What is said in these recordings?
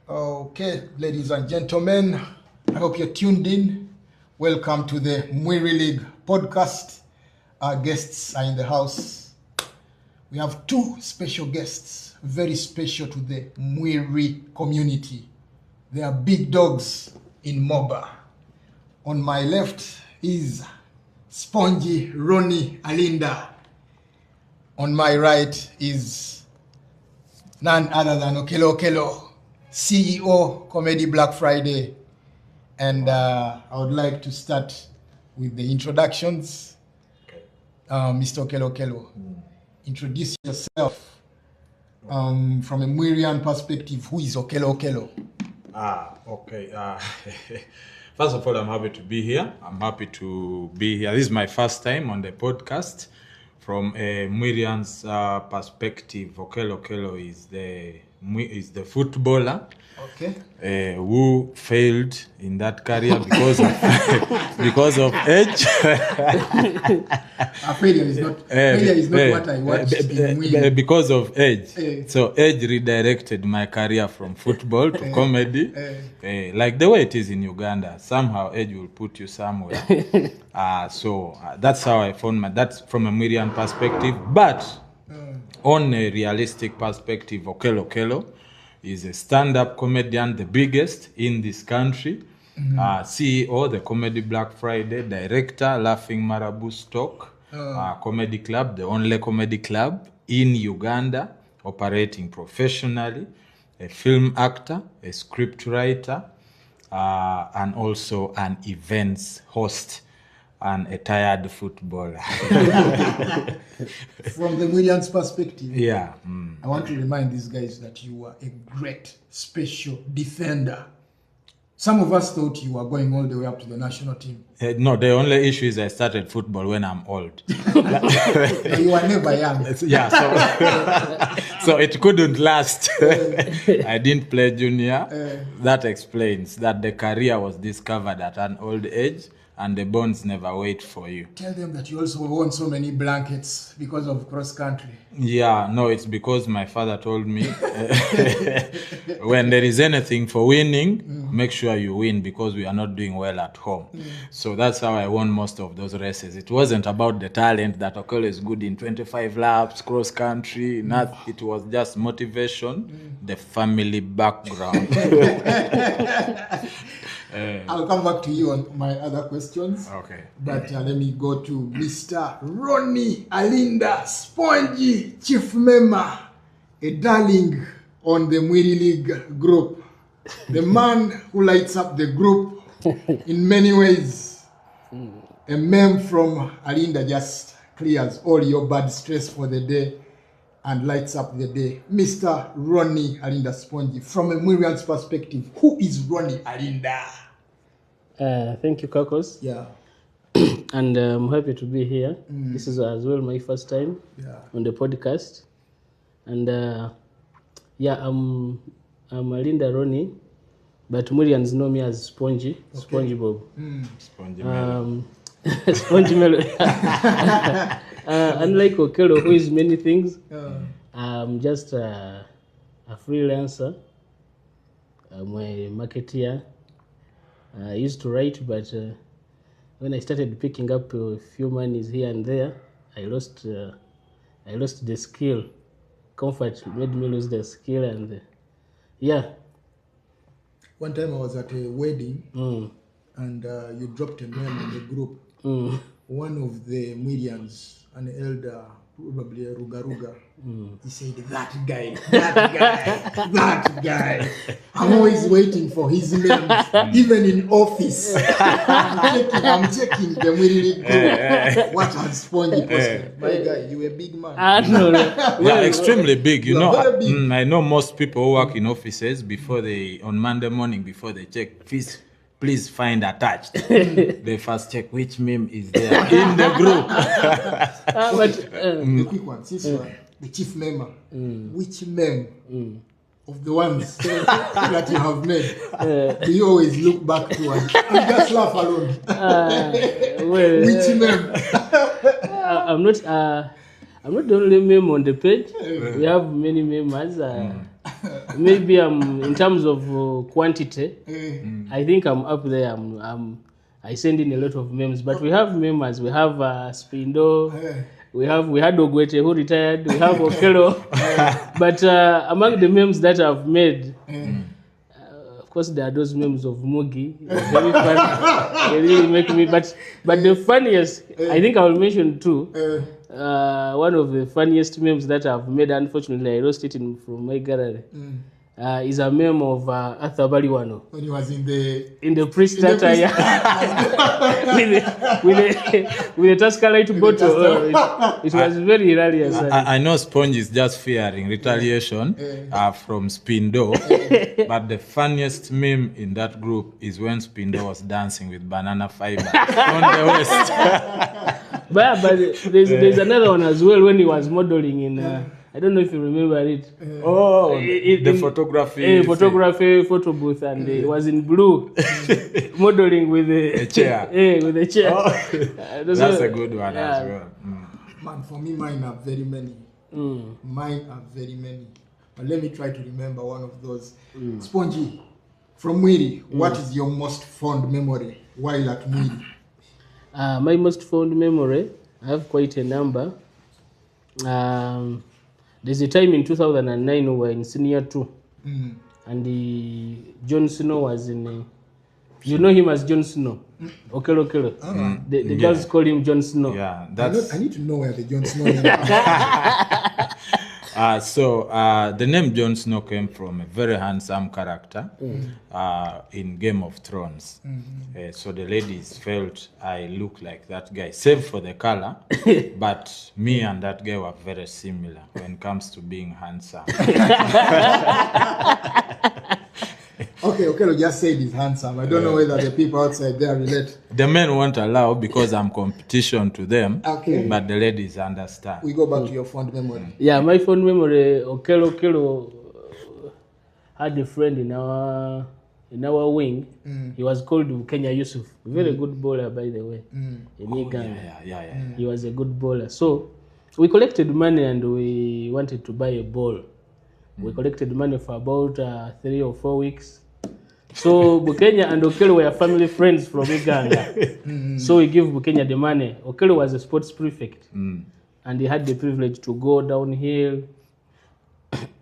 Okay, ladies and gentlemen, I hope you're tuned in. Welcome to the Mwiri League podcast. Our guests are in the house. We have two special guests, very special to the Mwiri community. They are big dogs in Moba. On my left is Spongy, Ronny, Alinda. On my right is none other than Okello, CEO, Comedy Black Friday. And I would like to start with the introductions. Okay. Mr. Okello, introduce yourself from a Mwirian perspective. Who is Okello? Okay. First of all, I'm happy to be here. This is my first time on the podcast. From a Mwirian's perspective, Okello is the footballer. Okay. Who failed in that career because of age. Failure is not what I watched in Mwiri. Because of age. So age redirected my career from football to comedy. Like the way it is in Uganda, somehow age will put you somewhere. So that's how I found that's from a Mwirian perspective. But on a realistic perspective, Okello is a stand-up comedian, the biggest in this country. CEO, the Comedy Black Friday, director, Laughing Marabou Stock Comedy Club, the only comedy club in Uganda, operating professionally, a film actor, a script writer, and also an events host and a tired footballer. From the Mwirian's perspective, yeah. I want to remind these guys that you are a great special defender. Some of us thought you were going all the way up to the national team. No, the only issue is I started football when I'm old. You were never young. Yeah, so it couldn't last. I didn't play junior. That explains that the career was discovered at an old age. And the bones never wait for you. Tell them that you also own so many blankets because of cross country. Yeah, no, it's because my father told me when there is anything for winning, make sure you win because we are not doing well at home. So that's how I won most of those races. It wasn't about the talent that Okello is good in 25 laps, cross country. It was just motivation, the family background. I'll come back to you on my other questions. Okay. But let me go to Mr. Ronny, Alinda, Spongy, chief member, a darling on the Mwiri League group. The man who lights up the group in many ways. A meme from Alinda just clears all your bad stress for the day and lights up the day. Mr. Ronny Alinda Spongy, from a Mwirian's perspective, who is Ronny Alinda? Thank you, Kakos. Yeah. And I'm happy to be here. This is as well my first time on the podcast. And I'm Alinda Ronny, but Mwirians know me as Spongy, okay. Spongy Bob. Spongy Melody. Spongy Melody. Unlike Okello, who is many things, I'm just a freelancer. I'm a marketeer. I used to write, but when I started picking up a few monies here and there, I lost the skill. Comfort made me lose the skill, and One time I was at a wedding, and you dropped a name in the group. One of the Mwirians, an elder, probably a Ruga. He said, that guy. I'm always waiting for his name, even in office. I'm checking the Mwiri group. What has Spongy posted? My guy, you a big man. No. Yeah, extremely big. You know, very big. I know most people who work in offices on Monday morning before they check, please find attached. They first check which meme is there in the group. The quick one, this one, the chief member. Which meme of the ones that you have made do you always look back to and just laugh alone? Which meme? I'm not the only meme on the page. We have many members. maybe in terms of quantity, I think I'm up there. I send in a lot of memes, but we have members. We have Spindo. We had Ogwete who retired. We have Okello. But among the memes that I've made, of course, there are those memes of Mugi. Very funny. They really make me. But the funniest, I think I will mention two. One of the funniest memes that I've made, unfortunately, I lost it from my gallery. Is a meme of Arthur Baliwano when he was in the priest attire with a Tuscarite bottle. It was very hilarious. I know Spongy is just fearing retaliation from Spindo, but the funniest meme in that group is when Spindo was dancing with banana fiber on the waist. But there's another one as well when he was modeling in. I don't know if you remember it. The photography. Photo booth, and it was in blue, modeling with a chair. With a chair. That's a good one as well. Man, for me, mine are very many. Mine are very many. But let me try to remember one of those. Spongy, from Mwiri, what is your most fond memory while at Mwiri? My most fond memory, I have quite a number. There's a time in 2009 we were in senior 2, and John Snow was in. You know him as John Snow, Okello. The girls call him John Snow. Yeah, I need to know where the John Snow is. So the name Jon Snow came from a very handsome character in Game of Thrones. So the ladies felt I look like that guy, save for the color, but me and that guy were very similar when it comes to being handsome. Okay, Okello just said he's handsome. I don't know whether the people outside there relate. The men won't allow because I'm competition to them, okay. But the ladies understand. We go back to your fond memory. Yeah, my fond memory, Okello had a friend in our wing. He was called Kenya Yusuf. Very good bowler, by the way. In Uganda. Yeah. He was a good bowler. So we collected money and we wanted to buy a ball. We collected money for about 3 or 4 weeks. So Bukenya and Okello were family friends from Uganda. So we give Bukenya the money. Okello was a sports prefect. And he had the privilege to go downhill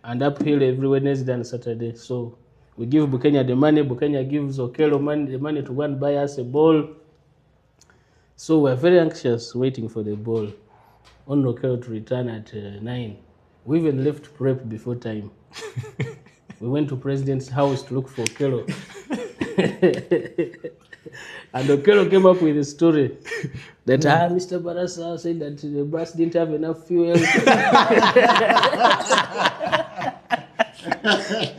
and uphill every Wednesday and Saturday. So we give Bukenya the money. Bukenya gives Okello the money to go and buy us a ball. So we're very anxious waiting for the ball. On Okello to return at 9. We even left prep before time. We went to President's house to look for Okello. And Okello came up with a story that Mr. Barasa said that the bus didn't have enough fuel.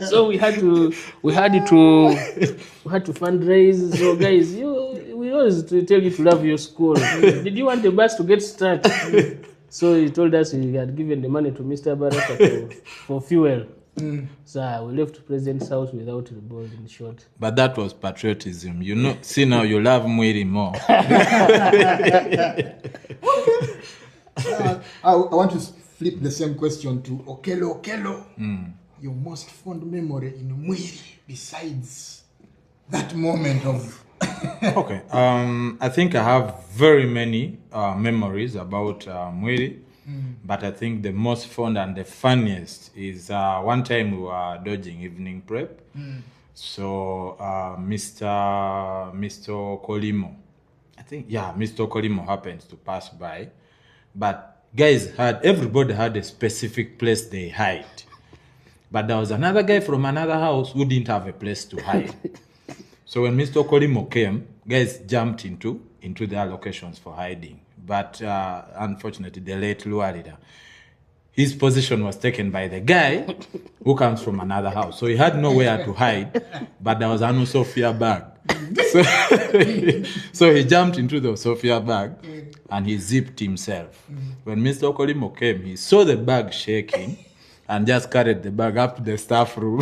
So we had to fundraise. So guys, we always tell you to love your school. Did you want the bus to get started? So he told us he had given the money to Mr. Barasa for fuel. So we left President's house without the ball, in short. But that was patriotism. You know, see now you love Mwiri more. I want to flip the same question to Okello. Your most fond memory in Mwiri besides that moment of... Okay. I think I have very many memories about Mwiri. But I think the most fond and the funniest is one time we were dodging evening prep. So Mr. Kolimo, I think, Mr. Kolimo happens to pass by. But guys, everybody had a specific place they hide. But there was another guy from another house who didn't have a place to hide. So when Mr. Kolimo came, guys jumped into their locations for hiding. But unfortunately, the late Luarida, his position was taken by the guy who comes from another house. So he had nowhere to hide, but there was an Sophia bag. So he jumped into the Sophia bag and he zipped himself. When Mr. Kolimo came, he saw the bag shaking and just carried the bag up to the staff room.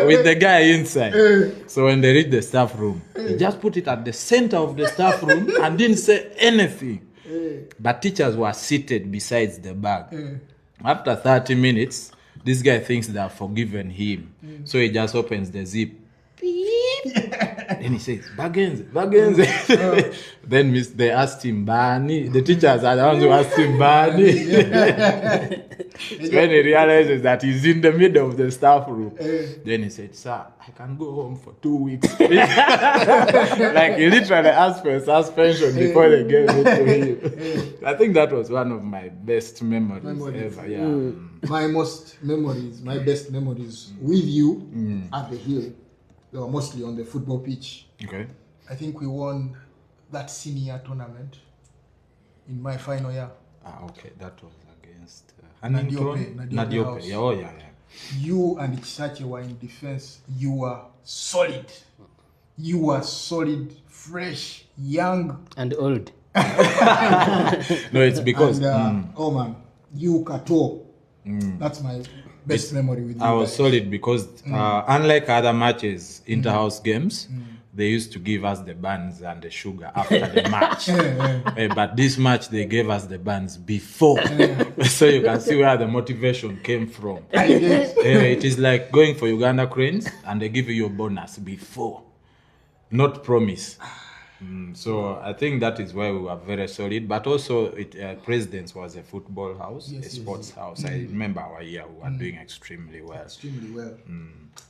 With the guy inside. So when they reached the staff room, he just put it at the center of the staff room and didn't say anything. But teachers were seated besides the bag. After 30 minutes, this guy thinks they have forgiven him. So he just opens the zip. Beep. Then he says, Bagenze. Then they asked him, Bani. The teachers are the ones who asked him, Bani. When he realizes that he's in the middle of the staff room, then he said, sir, I can go home for 2 weeks. Like he literally asked for a suspension before they gave it to him. I think that was one of my best memories ever. Yeah. My best memories with you at the Hill. They were mostly on the football pitch. Okay. I think we won that senior tournament in my final year. Okay. That was against Nadiope. Yeah, oh, yeah. You and Chisache were in defense. You were solid. Fresh, young. And old. No, it's because... Oh, man. You, Kato. That's my best memory with you. I was solid because unlike other matches, inter-house games, they used to give us the buns and the sugar after the match. But this match, they gave us the buns before. So you can see where the motivation came from. It is like going for Uganda Cranes and they give you your bonus before, not promise. So I think that is why we were very solid. But also, President's was a football house, a sports house. I remember our year we were doing extremely well.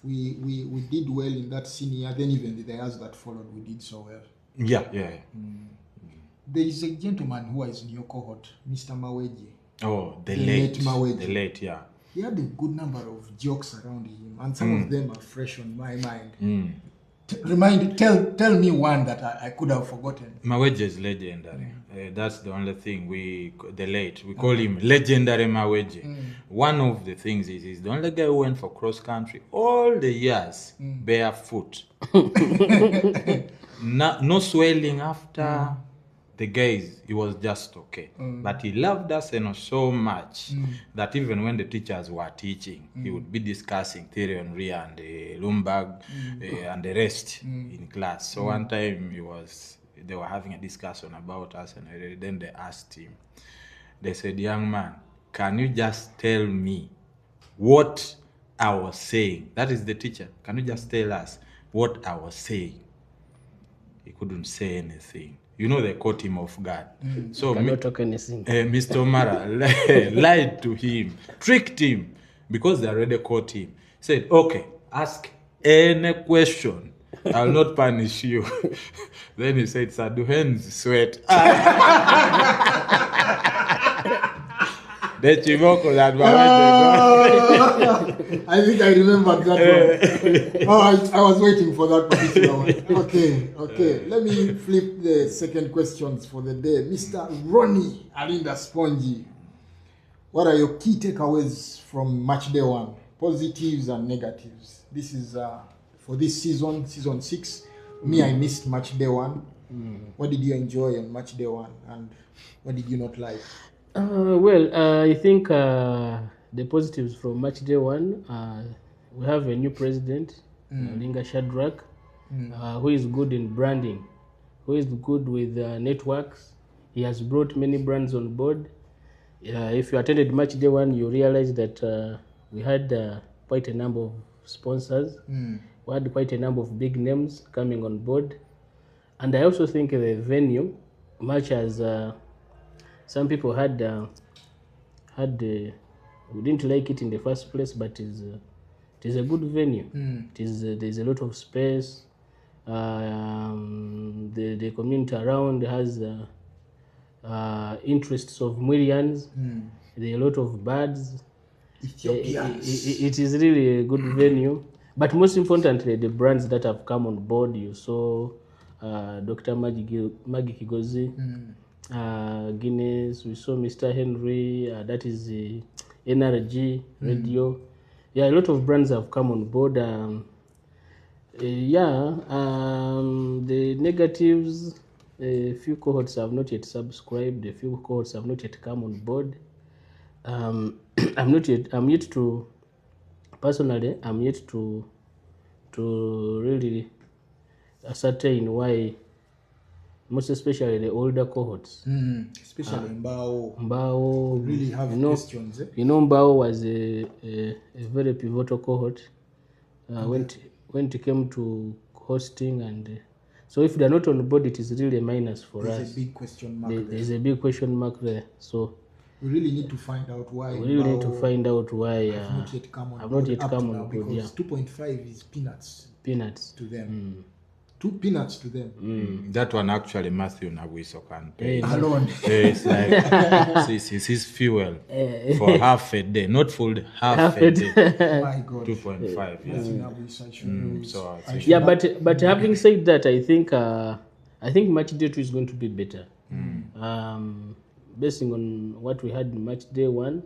We did well in that senior. Then even the years that followed, we did so well. Yeah. There is a gentleman who was in your cohort, Mr. Maweje. Oh, the late Maweje. The late, yeah. He had a good number of jokes around him, and some of them are fresh on my mind. Tell me one that I could have forgotten. Maweje is legendary. That's the only thing we call him legendary Maweje. One of the things is he's the only guy who went for cross country all the years barefoot. No swelling after the guys. He was just okay. But he loved us so much that even when the teachers were teaching, he would be discussing Thierry Henry and Lumberg and the rest in class. So one time they were having a discussion about us, and then they asked him. They said, young man, can you just tell me what I was saying? That is the teacher. Can you just tell us what I was saying? He couldn't say anything. You know, they caught him off guard. So cannot talk anything. Mr. Mara lied to him, tricked him, because they already caught him. Said, okay, ask any question. I will not punish you. Then he said, sir, do hands sweat? The chivoko that I think I remember that one. I was waiting for that particular one. Okay. Let me flip the second questions for the day. Mr. Ronny Alinda Spongy, what are your key takeaways from Matchday 1? Positives and negatives. This is for this season 6. Me, I missed Matchday 1. What did you enjoy on Matchday 1, and what did you not like? I think the positives from Matchday 1, we have a new president, Linga Shadrack, who is good in branding, who is good with networks. He has brought many brands on board. If you attended Matchday 1, you realize that we had quite a number of sponsors. We had quite a number of big names coming on board. And I also think the venue, much as some people we didn't like it in the first place, but it is a good venue. There's a lot of space. The community around has interests of Mwirians. There are a lot of birds. It is really a good venue. But most importantly, the brands that have come on board. You saw Dr. Maggie Kigozi. Guinness, we saw Mr. Henry, that is the NRG radio. A lot of brands have come on board. The negatives, a few cohorts have not yet subscribed, a few cohorts have not yet come on board. I'm yet to really ascertain why most especially the older cohorts. Especially Mbao. Mbao, Really have questions. Mbao was a very pivotal cohort when it came to hosting, and so if they're not on board, it is really a minus for us. There's a big question mark there. There's a big question mark there. So we really need to find out why. We really need to find out why. Have not yet come on have board not yet up come to on now, board. because 2.5 is peanuts to them. 2 peanuts to them. That one actually Matthew Nawiso can pay. Alone. It's like it's his fuel for half a day, not full, half a day. My God. 2.5. Yeah. But having said that, I think Matchday 2 is going to be better. Basing on what we had in Matchday 1,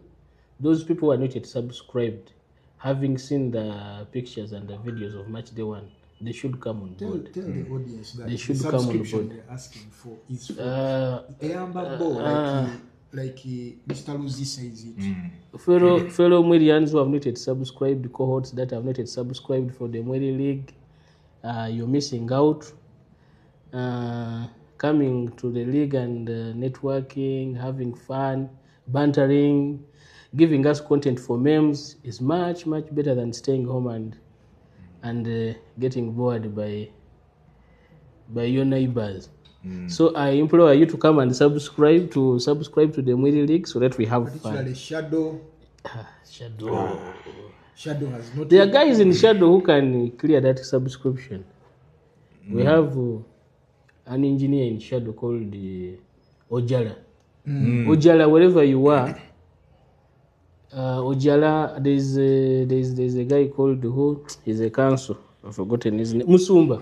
those people who are not yet subscribed, having seen the pictures and the videos of Matchday 1, they should come on board. Tell the audience that they should the come on subscription board. they're asking for is for like Mr. Luzi says it. Fellow Mwirians who have not yet subscribed, cohorts that have not yet subscribed for the Mwiri League, you're missing out. Coming to the league and networking, having fun, bantering, giving us content for memes is much, much better than staying home and getting bored by your neighbors. So I implore you to come and subscribe to the Mwiri League so that we have fun. Shadow has not. There are guys in Shadow who can clear that subscription. We have an engineer in Shadow called Ojala. Ojala, wherever you are, Ojala, there's a guy called who is a council. I've forgotten his name. Musumba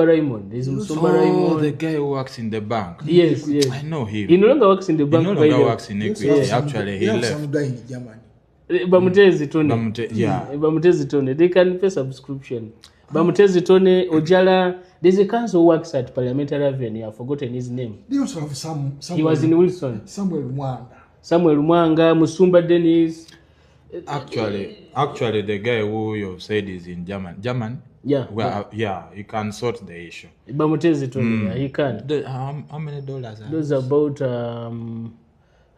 Raymond. There's Musumba Raymond. The guy who works in the bank. Yes. I know him. He no longer works in the bank. He no longer works in Equity. Actually, he left. Some guy in Germany. Bamutezi Tone. Bamutezi Tone. They can pay subscription. Bamutezi Tone, Ojala. There's a council who works at Parliamentary Avenue. I've forgotten his name. They also have some. He was in Wilson. Samuel Mwanga, Musumba Dennis. Actually, the guy who you said is in German. Yeah. He can sort the issue. Bamutezi Tone, he can. How many dollars? Those are about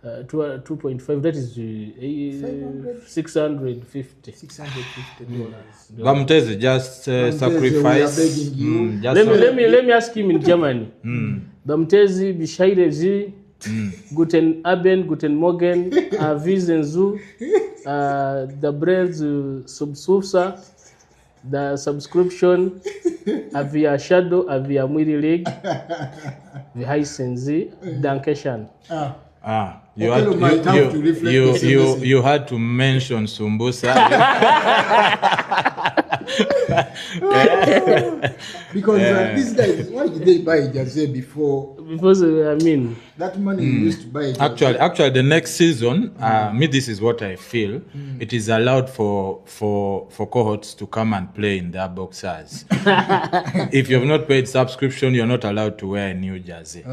2.5. That is $650. Bamutezi just sacrifice. Let me ask him in Germany. Bamutezi Bishaire Zi. Guten Abend, Guten Morgen, Wiesen zu, the Brels Subsusa, the subscription, via Shadow, via Mwiri League, wir heißen Sie, Dankeschön. You had to mention Sumbusa. Because these guys, why did they buy Jersey before? Because that money you used to buy Jersey. Actually, the next season, this is what I feel. It is allowed for cohorts to come and play in their boxers. If you have not paid subscription, you're not allowed to wear a new jersey.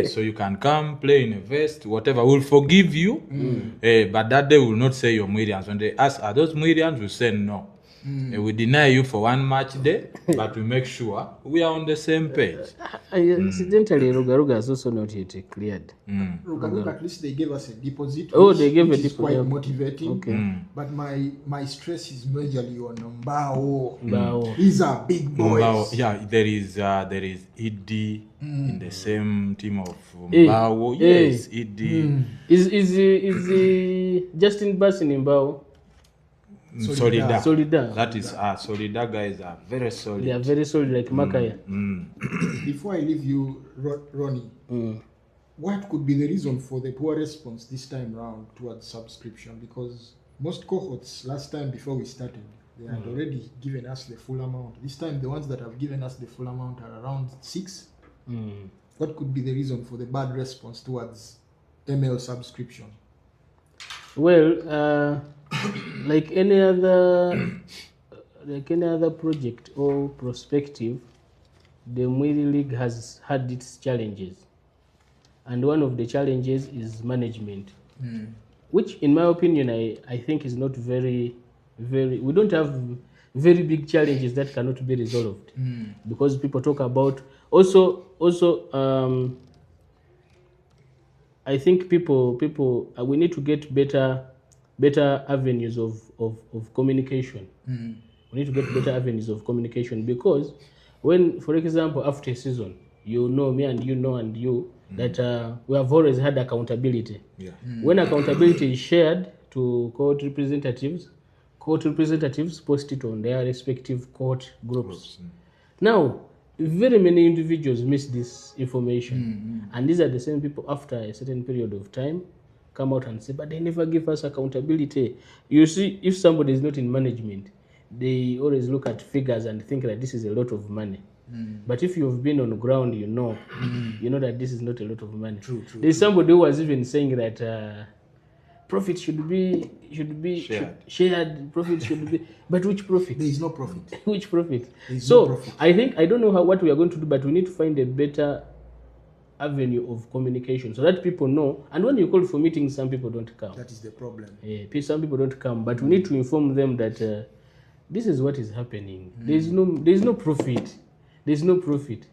So you can come play in a vest, whatever. We'll forgive you, but that day will not say you're Mwirians. When they ask, are those Mwirians? We say no. We deny you for one match day, but we make sure we are on the same page. Incidentally, Rugaruga is also not yet cleared. Rugaruga, at least they gave us a deposit. They gave a deposit. Quite motivating. Okay. But my stress is majorly on Mbao. These are big boys. Mbao, there is ED in the same team of Mbao. Yes, ED. Is Justin Bassin in Mbao? Solida. That is Solida guys are very solid. They are very solid, like Makaya. Before I leave you, Ronny, what could be the reason for the poor response this time round towards subscription? Because most cohorts last time before we started, they had already given us the full amount. This time, the ones that have given us the full amount are around 6. What could be the reason for the bad response towards ML subscription? Well, like any other project or perspective, the Mwiri League has had its challenges, and one of the challenges is management, which, in my opinion, I think is not very. We don't have very big challenges that cannot be resolved, because people talk about Also, I think people we need to get better avenues of communication. We need to get better avenues of communication, because when, for example, after a season, you know me and you know and you that we have always had accountability. Yeah. When accountability is shared to court representatives post it on their respective court groups. Now, very many individuals miss this information, and these are the same people after a certain period of time come out and say, but they never give us accountability. You see, if somebody is not in management, they always look at figures and think that this is a lot of money. But if you've been on the ground, you know that this is not a lot of money. There's somebody who was even saying that profit should be shared. Profit should be, but which profit? There is no profit. Which profit? No profit. I don't know what we are going to do, but we need to find a better avenue of communication so that people know. And when you call for meetings, some people don't come. That is the problem. Some people don't come, but we need to inform them that this is what is happening. There's no profit. There's no profit.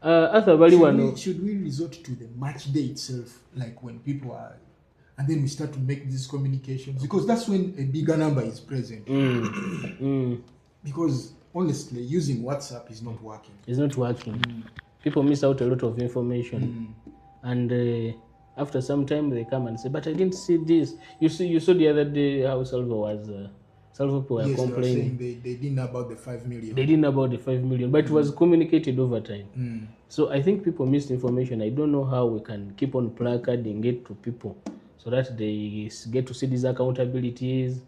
Should we resort to the match day itself, like when people are, and then we start to make these communications, because that's when a bigger number is present. Because honestly, using WhatsApp is not working. It's not working. People miss out a lot of information, and after some time they come and say, "But I didn't see this." You saw the other day how Salvo people were complaining. They didn't know about the 5 million. They didn't know about the 5 million, but it was communicated over time. So I think people missed information. I don't know how we can keep on placarding it to people so that they get to see these accountabilities.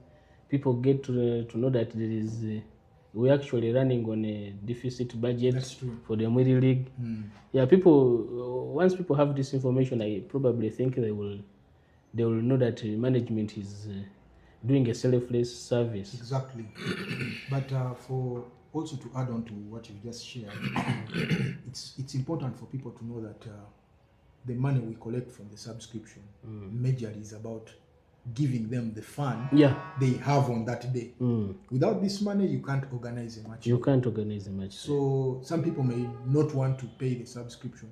People get to know that there is we're actually running on a deficit budget for the Mwiri League. Yeah, once people have this information, I probably think they will know that management is doing a selfless service. Exactly. But for also to add on to what you just shared, it's important for people to know that the money we collect from the subscription majorly is about giving them the fun they have on that day. Without this money, you can't organize a match. You can't organize a match. So some people may not want to pay the subscription,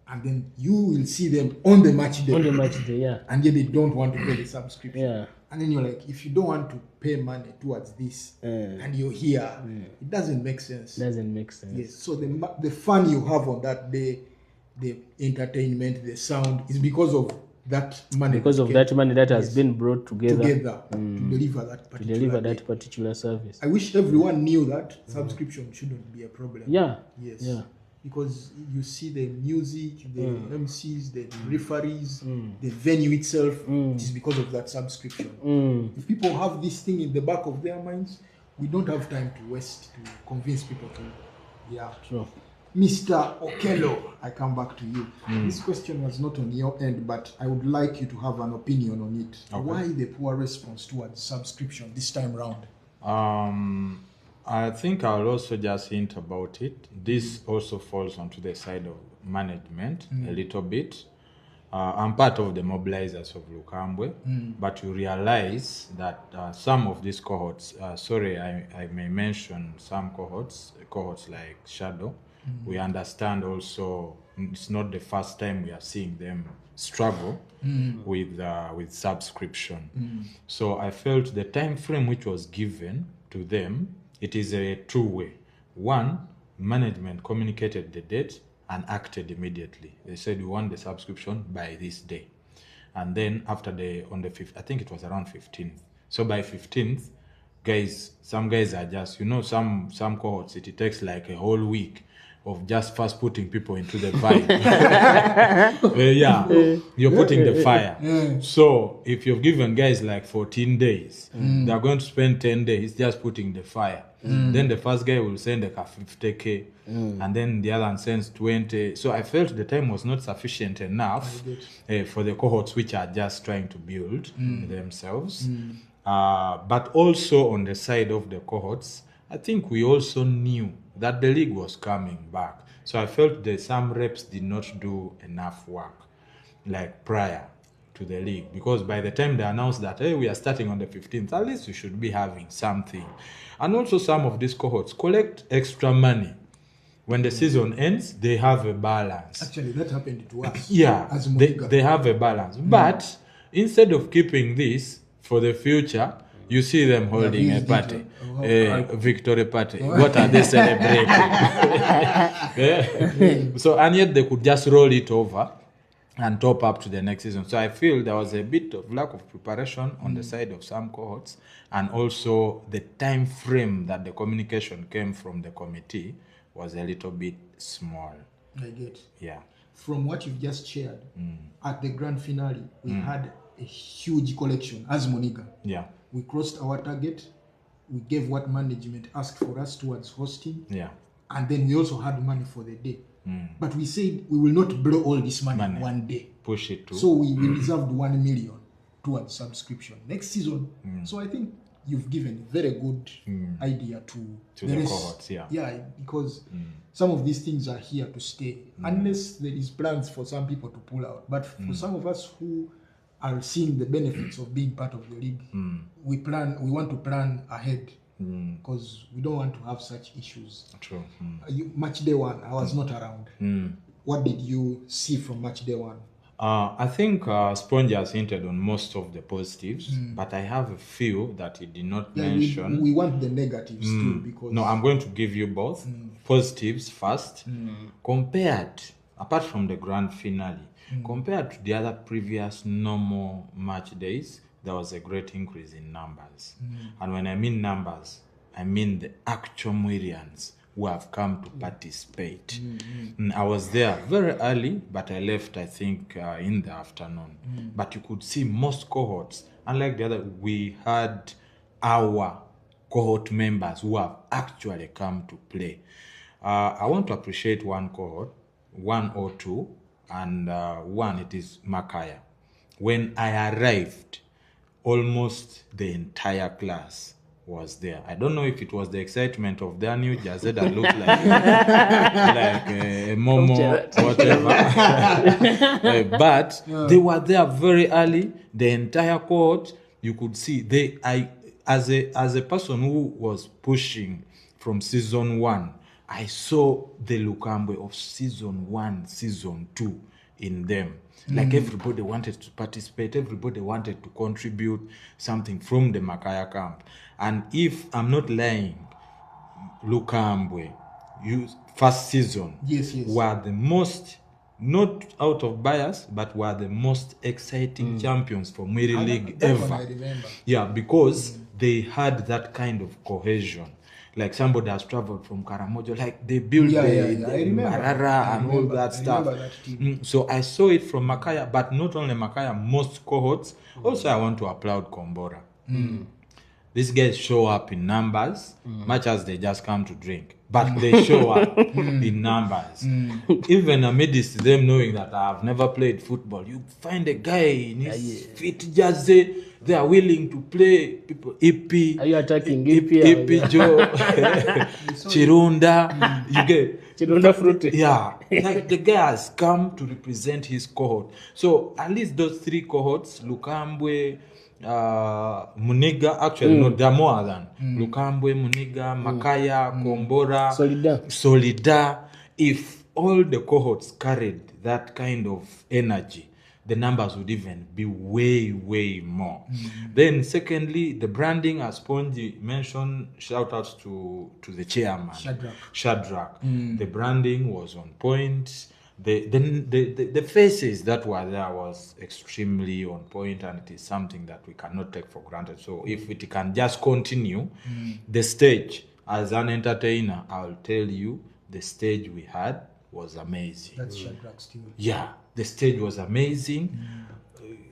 and then you will see them on the match day. On the match day, yeah. And yet they don't want to pay the subscription. Yeah. And then you're like, if you don't want to pay money towards this, and you're here, it doesn't make sense. Doesn't make sense. Yes. So the fun you have on that day, the entertainment, the sound, is because of that money. Because of that money that has been brought together to deliver that particular service. I wish everyone knew that subscription shouldn't be a problem. Yeah. Yes. Yeah. Because you see the music, the MCs, the referees, the venue itself, it is because of that subscription. If people have this thing in the back of their minds, we don't have time to waste to convince people to. Yeah. True. Mr. Okello, I come back to you. This question was not on your end, but I would like you to have an opinion on it. Okay. Why the poor response towards subscription this time round? I think I'll also just hint about it. This also falls onto the side of management a little bit. I'm part of the mobilizers of Lukambwe, but you realize that some of these cohorts, I may mention some cohorts like Shadow, we understand also it's not the first time we are seeing them struggle with subscription. So I felt the time frame which was given to them, it is a two-way. One, management communicated the date and acted immediately. They said, we want the subscription by this day. And then after on the 5th, I think it was around 15th. So by 15th, some guys are just, some cohorts, it takes like a whole week of just first putting people into the vibe. You're putting the fire. So if you've given guys like 14 days, they're going to spend 10 days just putting the fire. Then the first guy will send like a 50K, and then the other one sends 20. So I felt the time was not sufficient enough for the cohorts which are just trying to build themselves. But also on the side of the cohorts, I think we also knew that the league was coming back. So I felt that some reps did not do enough work, like prior to the league. Because by the time they announced that, hey, we are starting on the 15th, at least we should be having something. And also some of these cohorts collect extra money when the season ends, they have a balance. Actually, that happened to us. Yeah, as they have a balance. But instead of keeping this for the future, you see them holding a party, a victory party. What are they celebrating? So, and yet they could just roll it over and top up to the next season. So I feel there was a bit of lack of preparation on the side of some cohorts, and also the time frame that the communication came from the committee was a little bit small. I get. Yeah. From what you've just shared, at the grand finale, we had a huge collection as Moniga. Yeah. We crossed our target. We gave what management asked for us towards hosting. Yeah. And then we also had money for the day. But we said we will not blow all this money one day. Push it to. So we reserved 1 million towards subscription next season. So I think you've given a very good idea to the rest. cohorts. Yeah. Yeah, because some of these things are here to stay, unless there is plans for some people to pull out. But for some of us who are seeing the benefits of being part of the league, we want to plan ahead, because we don't want to have such issues. True. Match day 1, I was not around. What did you see from match day 1? I think Spongy has hinted on most of the positives, but I have a few that he did not mention. We want the negatives too, because... No, I'm going to give you both. Positives first. Compared, apart from the grand finale, compared to the other previous normal match days, there was a great increase in numbers. And when I mean numbers, I mean the actual Mwirians who have come to participate. I was there very early, but I left, I think, in the afternoon. But you could see most cohorts, unlike the other, we had our cohort members who have actually come to play. I want to appreciate one cohort, 1 or 2, and one, it is Makaya. When I arrived, almost the entire class was there. I don't know if it was the excitement of their new jersey that looked like a Momo, whatever. But they were there very early. The entire cohort, you could see. As a person who was pushing from season 1, I saw the Lukambwe of season 1, season 2 in them. Like everybody wanted to participate, everybody wanted to contribute something from the Makaya camp. And if I'm not lying, Lukambwe, first season, were the most, not out of bias, but were the most exciting champions for Mwiri League ever. I remember. Yeah, because they had that kind of cohesion. Like somebody has traveled from Karamojo, like they built the Marara and all that stuff. So I saw it from Makaya, but not only Makaya, most cohorts. Also, I want to applaud Kombora. These guys show up in numbers, much as they just come to drink. But they show up in numbers. Even amidst them knowing that I have never played football, you find a guy in his fit jersey. They are willing to play. People, EP. Are you attacking EP? EP Joe, Chirunda. You get Chirunda fruit. Yeah, like the guy has come to represent his cohort. So at least those 3 cohorts, Lukambwe, Muniga, actually no, there are more than Lukambwe, Muniga, Makaya, Kombora, Solida. If all the cohorts carried that kind of energy, the numbers would even be way, way more. Then secondly, the branding, as Spongy mentioned, shout outs to the chairman, Shadrach. The branding was on point. The faces that were there was extremely on point, and it is something that we cannot take for granted. So if it can just continue, the stage, as an entertainer, I'll tell you, the stage we had was amazing. That's Shadrach's too. Yeah, the stage was amazing.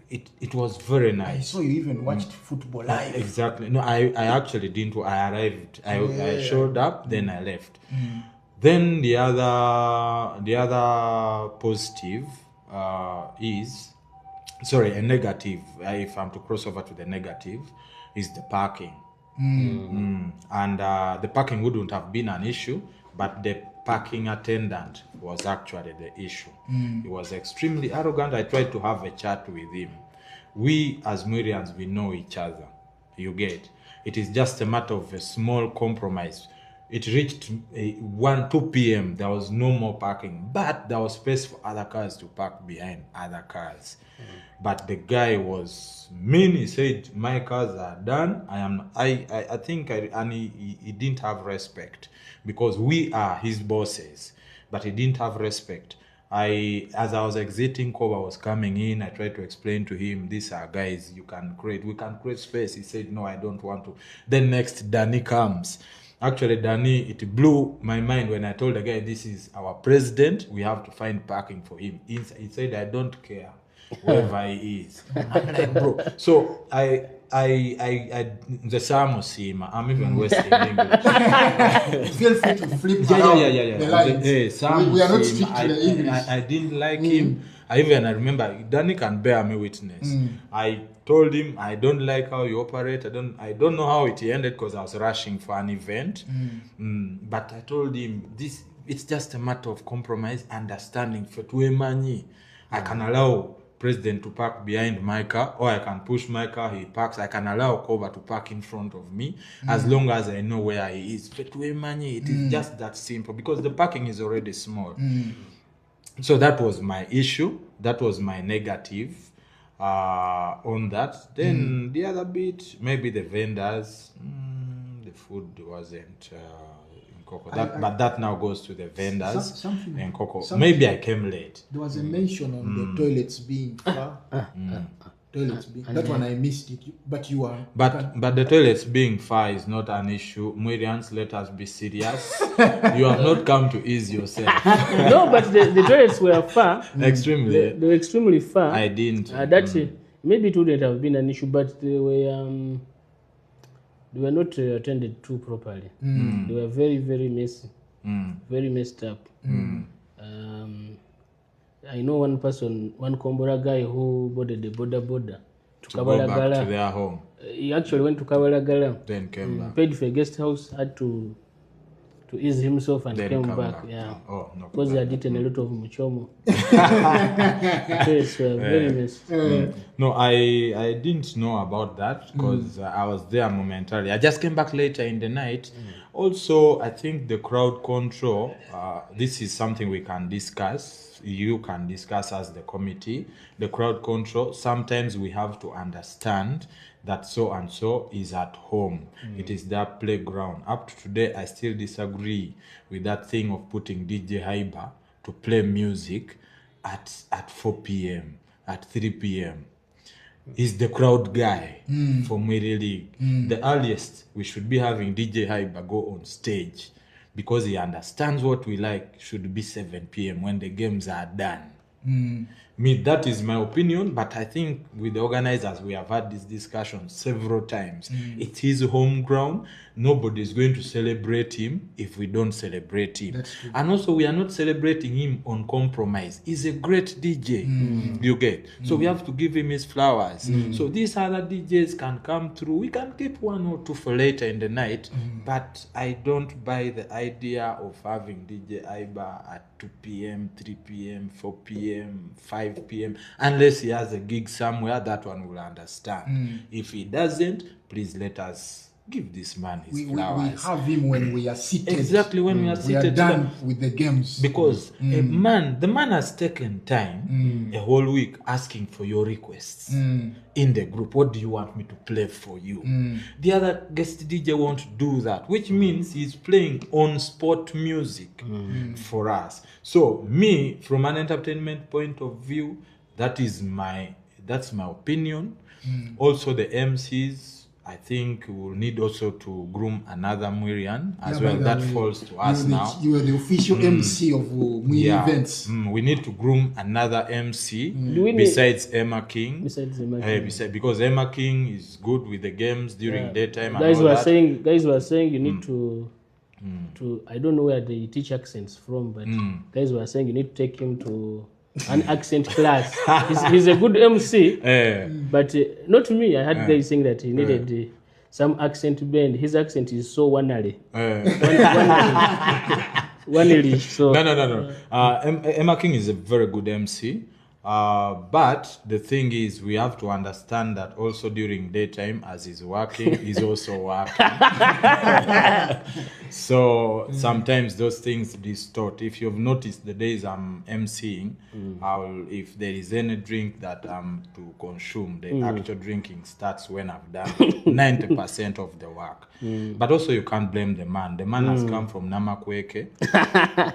It was very nice. I saw you even watched football live. Exactly. No, I actually didn't. I arrived. I showed up, then I left. Then the other positive is, sorry, a negative. If I'm to cross over to the negative, is the parking. And the parking wouldn't have been an issue, but the parking attendant was actually the issue. He was extremely arrogant. I tried to have a chat with him. We as Mwirians, we know each other. You get? It is just a matter of a small compromise. it reached 2 p.m. There was no more parking, but there was space for other cars to park behind other cars. But the guy was mean. He said, "My cars are done. I think and he didn't have respect because we are his bosses, but he didn't have respect. As I was exiting, Koba was coming in. I tried to explain to him, these are guys we can create space. He said, no, I don't want to. Then next, Dani comes. Actually, Dani, it blew my mind when I told the guy, this is our president. We have to find parking for him. He said, I don't care wherever he is. I'm like, bro. So the Samusima, I'm even wasting English. Feel free to flip around the lines. We are not strict to the English. I didn't like him. I remember, Dani can bear me witness. I told him, I don't like how you operate. I don't know how it ended because I was rushing for an event. But I told him, it's just a matter of compromise, understanding. I can allow president to park behind my car, or I can push my car, he parks. I can allow Koba to park in front of me, as long as I know where he is. It is just that simple, because the parking is already small. So that was my issue. That was my negative on that. Then the other bit, maybe the vendors, the food wasn't in Coco. But that now goes to the vendors in Coco. Maybe I came late. There was a mention on the toilets being far. That one I missed it, but you are. But the toilets being far is not an issue. Mwirians, let us be serious. You have not come to ease yourself. No, but the toilets were far. Extremely. They were extremely far. I didn't. Maybe it wouldn't have been an issue, but they were not attended to properly. They were very, very messy, very messed up. I know one person, one Kombora guy who boarded the border to go back to their home. He actually went to Kabalagala, then came back. Paid for a guest house, had to ease himself and then came back. Yeah, because he had eaten a lot of muchomo. Yes, very messy. No, I didn't know about that because I was there momentarily. I just came back later in the night. Also, I think the crowd control, this is something we can discuss. You can discuss as the committee. The crowd control, sometimes we have to understand that so and so is at home. It is their playground. Up to today, I still disagree with that thing of putting DJ Haiba to play music at 4 p.m., at 3 p.m. He's the crowd guy for Mwiri League. The earliest we should be having DJ Haiba go on stage, because he understands what we like, should be 7 p.m. when the games are done. That is my opinion, but I think with the organizers, we have had this discussion several times. It is home ground. Nobody is going to celebrate him if we don't celebrate him. And also, we are not celebrating him on compromise. He's a great DJ, you get. So we have to give him his flowers. So these other DJs can come through. We can keep one or two for later in the night, but I don't buy the idea of having DJ Aiba at 2 p.m., 3 p.m., 4 p.m., 5 p.m. Unless he has a gig somewhere, that one will understand. If he doesn't, please let us give this man his flowers. We have him when we are seated. Exactly, when we are seated. We are done with the games. Because the man has taken time a whole week asking for your requests in the group. What do you want me to play for you? The other guest DJ won't do that, which means he's playing on spot music for us. So me, from an entertainment point of view, that's my opinion. Also the MCs, I think we will need also to groom another Mwirian as well. That falls to us now. You are the official MC of Mwiri events. We need to groom another MC besides Emma King. Because Emma King is good with the games during daytime. Guys were saying you need to I don't know where they teach accents from, but guys were saying you need to take him to an accent class. He's a good MC, but not me. I had guys saying that he needed some accent bend. His accent is so wannaly. So no. Emma King is a very good MC. But the thing is, we have to understand that also during daytime, as he's working, he's also working. So sometimes those things distort. If you've noticed, the days I'm emceeing, if there is any drink that I'm to consume, the actual drinking starts when I've done 90% of the work. But also you can't blame the man. The man has come from Namakweke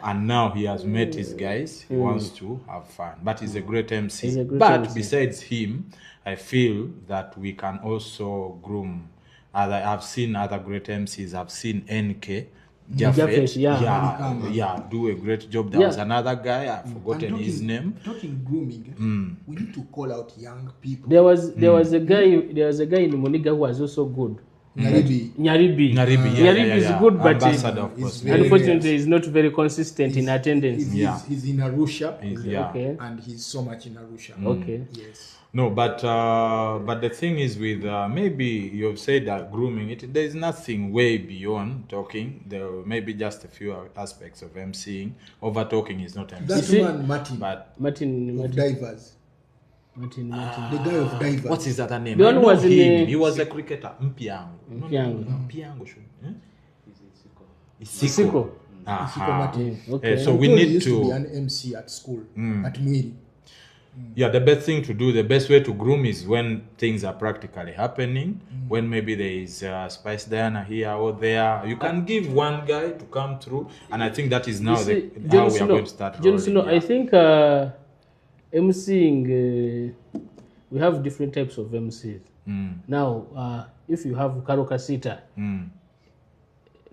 and now he has met his guys. He wants to have fun. But he's a great MC. He's a great But MC. besides him, I feel that we can also groom I've seen other great MCs. I've seen NK Jaffet, do a great job. There was another guy, I've forgotten his name. Talking grooming, we need to call out young people. There was a guy in Muniga who was also good. Nyaribi is good, but unfortunately he's not very consistent in attendance. He's in Arusha. Okay. And he's so much in Arusha. Okay. Yes. No, but the thing is with maybe you've said that grooming, there's nothing way beyond talking. There may be just a few aspects of emceeing. Over talking is not emceeing. That's one Martin of Divers. Martin. The guy of Divers. What's his other name? The one was he was a cricketer. Mpiango. Isiko. Martin. Okay. So we He need used to be to. an MC at school at Mwiri. Yeah, the best thing to do, the best way to groom is when things are practically happening, when maybe there is Spice Diana here or there. You can give one guy to come through, and I think that is now how we are going to start. I think MCing, we have different types of MCs. Now, if you have Karokasita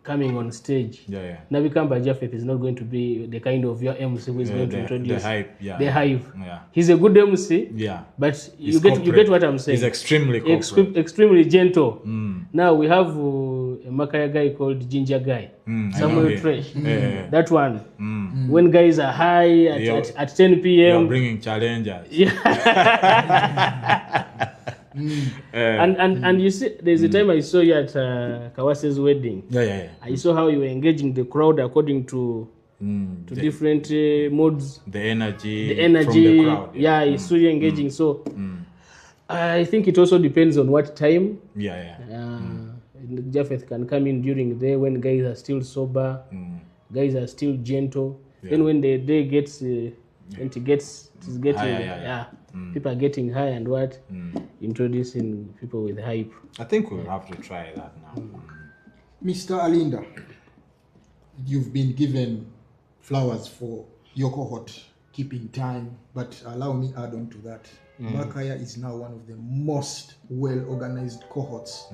coming on stage, Nabikamba Jaffet is not going to be the kind of your MC who is going to introduce the hype. Yeah. He's a good MC, but you get what I'm saying. He's extremely corporate. Extremely gentle. Now we have a Makaya guy called Ginger Guy, Samuel Fresh. That one. When guys are high at 10 p.m. You're bringing challengers. And you see, there's a time I saw you at Kawase's wedding. I saw how you were engaging the crowd according to different modes. The energy from the crowd. I saw you engaging. So I think it also depends on what time. Japheth can come in during the day when guys are still sober, guys are still gentle. Then when the day gets people are getting high and introducing people with hype. I think we'll have to try that now. Mr. Alinda, you've been given flowers for your cohort, keeping time, but allow me add on to that. Makaya is now one of the most well-organized cohorts.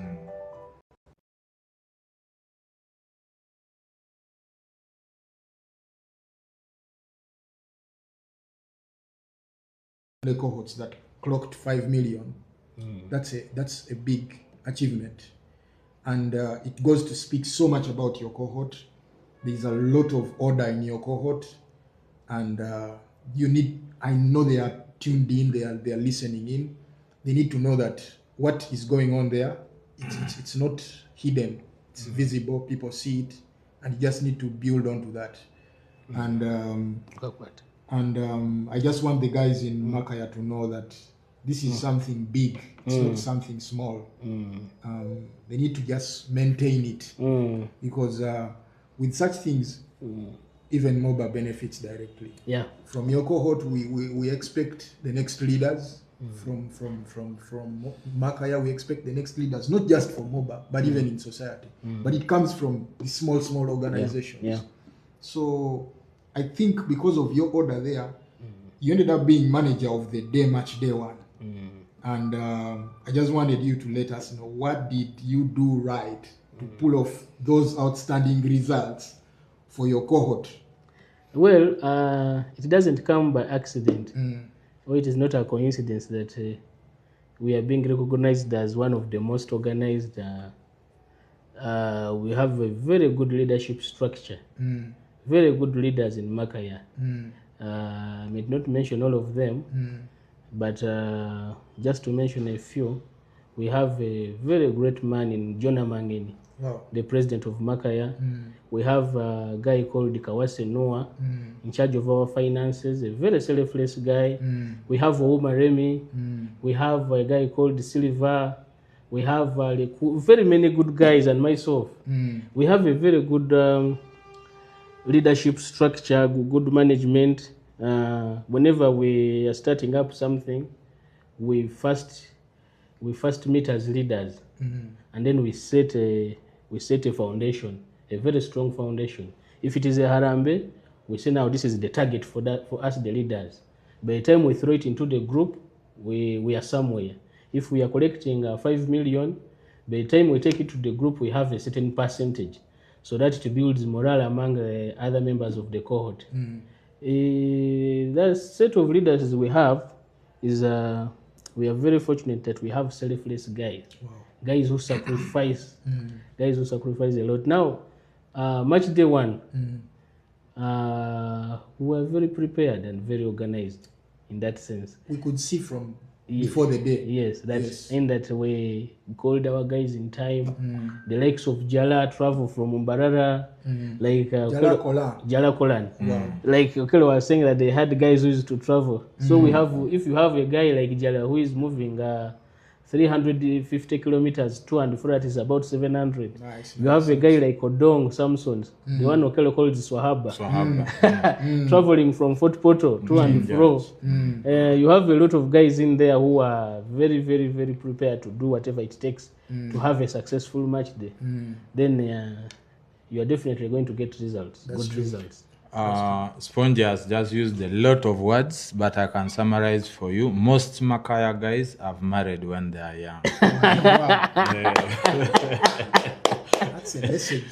The cohorts that clocked 5 million. That's a big achievement, and it goes to speak so much about your cohort. There's a lot of order in your cohort, and I know they are tuned in, they are listening in. They need to know that what is going on there, it's not hidden, it's visible, people see it, and you just need to build onto that. And I just want the guys in Makaya to know that this is something big. It's not something small. They need to just maintain it because with such things, even MOBA benefits directly. From your cohort, we expect the next leaders. From Makaya, we expect the next leaders, not just for MOBA, but even in society. But it comes from the small organizations. So I think because of your order there, you ended up being manager of the day Matchday one. And I just wanted you to let us know, what did you do right to pull off those outstanding results for your cohort? Well, it doesn't come by accident, or it is not a coincidence that we are being recognized as one of the most organized. We have a very good leadership structure. Very good leaders in Makaya. I may not mention all of them, but just to mention a few, we have a very great man in Jonah Mangeni. the president of Makaya. We have a guy called Kawase Noah in charge of our finances, a very selfless guy. We have Ouma Remy. We have a guy called Silva. We have very many good guys and myself. We have a very good leadership structure, good management. Whenever we are starting up something, we first meet as leaders, and then we set a foundation, a very strong foundation. If it is a Harambe, we say now this is the target for us, the leaders. By the time we throw it into the group, we are somewhere. If we are collecting 5 million, by the time we take it to the group, we have a certain percentage, so that it builds morale among the other members of the cohort. The set of leaders we have is we are very fortunate that we have selfless guys, guys who sacrifice, guys who sacrifice a lot. Now, Matchday 1, we were very prepared and very organized in that sense. We could see from before the day. Yes, that's in that way. We called our guys in time. The likes of Jala travel from Umbarara, like Jala Kolan. Like Okello was saying that they had guys who used to travel. So we have, if you have a guy like Jala who is moving 350 kilometers to and fro, that is about 700. You have a guy like Kakoma Samson, the one Okello calls Swahaba. Traveling from Fort Portal to and fro. You have a lot of guys in there who are very, very, very prepared to do whatever it takes to have a successful match day. Then you are definitely going to get results, good results. Spongy has just used a lot of words, but I can summarize for you. Most Makaya guys have married when they are young. That's a message.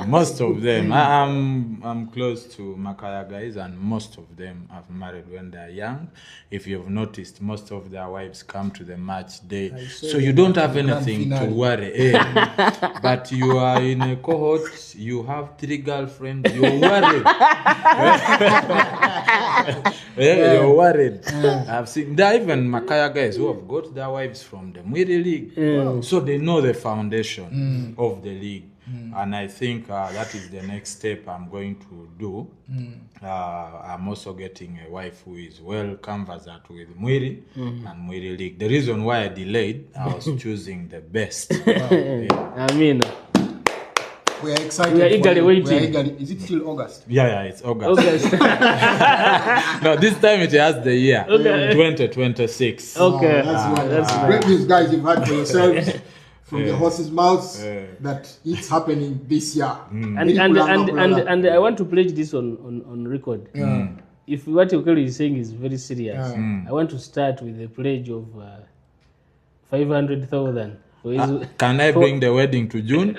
Most of them. I'm close to Makaya guys, and most of them have married when they are young. If you've noticed, most of their wives come to the match day, so you don't have anything to worry. But you are in a cohort, you have 3 girlfriends, you're worried. You're worried. I've seen there are even Makaya guys who have got their wives from the Mwiri League, so they know the foundation of the league. And I think that is the next step I'm going to do. I'm also getting a wife who is well conversant with Mwiri and Mwiri League. The reason why I delayed, I was choosing the best. I mean, we are excited. We are eagerly waiting. Is it still August? Yeah, it's August. No, this time it has the year 2026. Okay. That's great news, guys. You've heard for yourselves from the horse's mouth that it's happening this year. And I want to pledge this on record. If what Okello is saying is very serious, I want to start with a pledge of 500,000. Can I bring the wedding to June?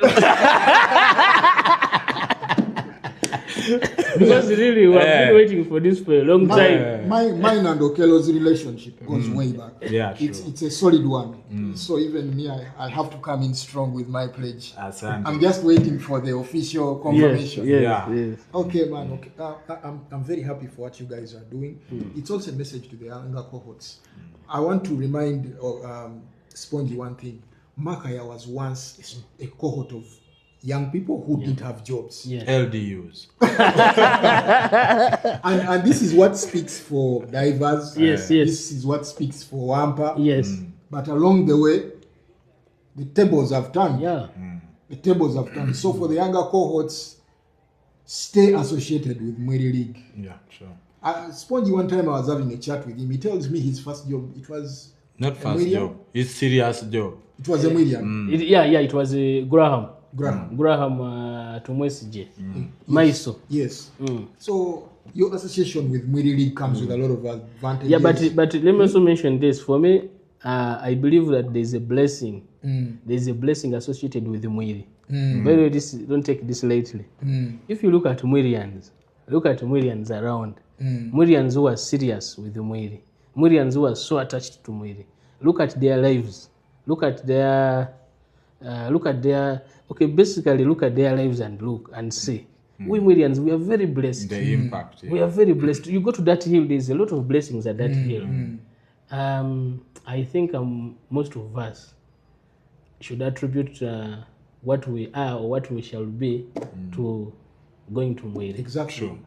Because really, we have been waiting for this for a long time. Mine and Okello's relationship goes way back. Yeah, true. It's a solid one. So even me, I have to come in strong with my pledge. I'm just waiting for the official confirmation. Yes. Okay, man. Okay. I'm very happy for what you guys are doing. It's also a message to the younger cohorts. I want to remind Spongy one thing. Makaya was once a cohort of young people who didn't have jobs. LDUs. and this is what speaks for divers. Yes. This is what speaks for Wampa. Yes. But along the way, the tables have turned. The tables have turned. So for the younger cohorts, stay associated with Mwiri League. Yeah, sure. Spongy, one time I was having a chat with him. He tells me his first job, it was not first job. It's serious job. It was a Mwiri. It was a Graham Tumwesije. Maiso. Yes. So your association with Mwiri League comes with a lot of advantages. Yeah, but let me also mention this. For me, I believe that there's a blessing. There's a blessing associated with the Mwiri. By the way, don't take this lightly. If you look at Mwirians around, Mwirians who are serious with the Mwiri, Mwirians who are so attached to Mwiri, look at their lives. Look at their lives and look and see. We Mwirians, we are very blessed. The impact. We are very blessed. You go to that hill, there's a lot of blessings at that hill. I think most of us should attribute what we are or what we shall be to going to Mwiri. Exactly.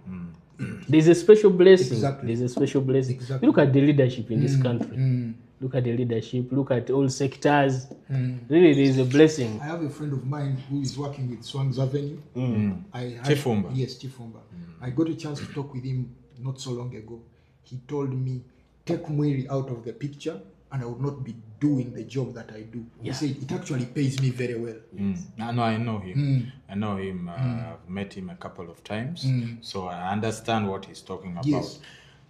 There's a special blessing. Exactly. There's a special blessing. Exactly. Look at the leadership in this country. Look at the leadership. Look at all sectors. Really, there's a blessing. I have a friend of mine who is working with Swang's Avenue. Chifumba. Yes, Chifumba. I got a chance to talk with him not so long ago. He told me, take Mwiri out of the picture and I would not be doing the job that I do. He said, it actually pays me very well. I know him. I know him. I've met him a couple of times. So I understand what he's talking about. Yes.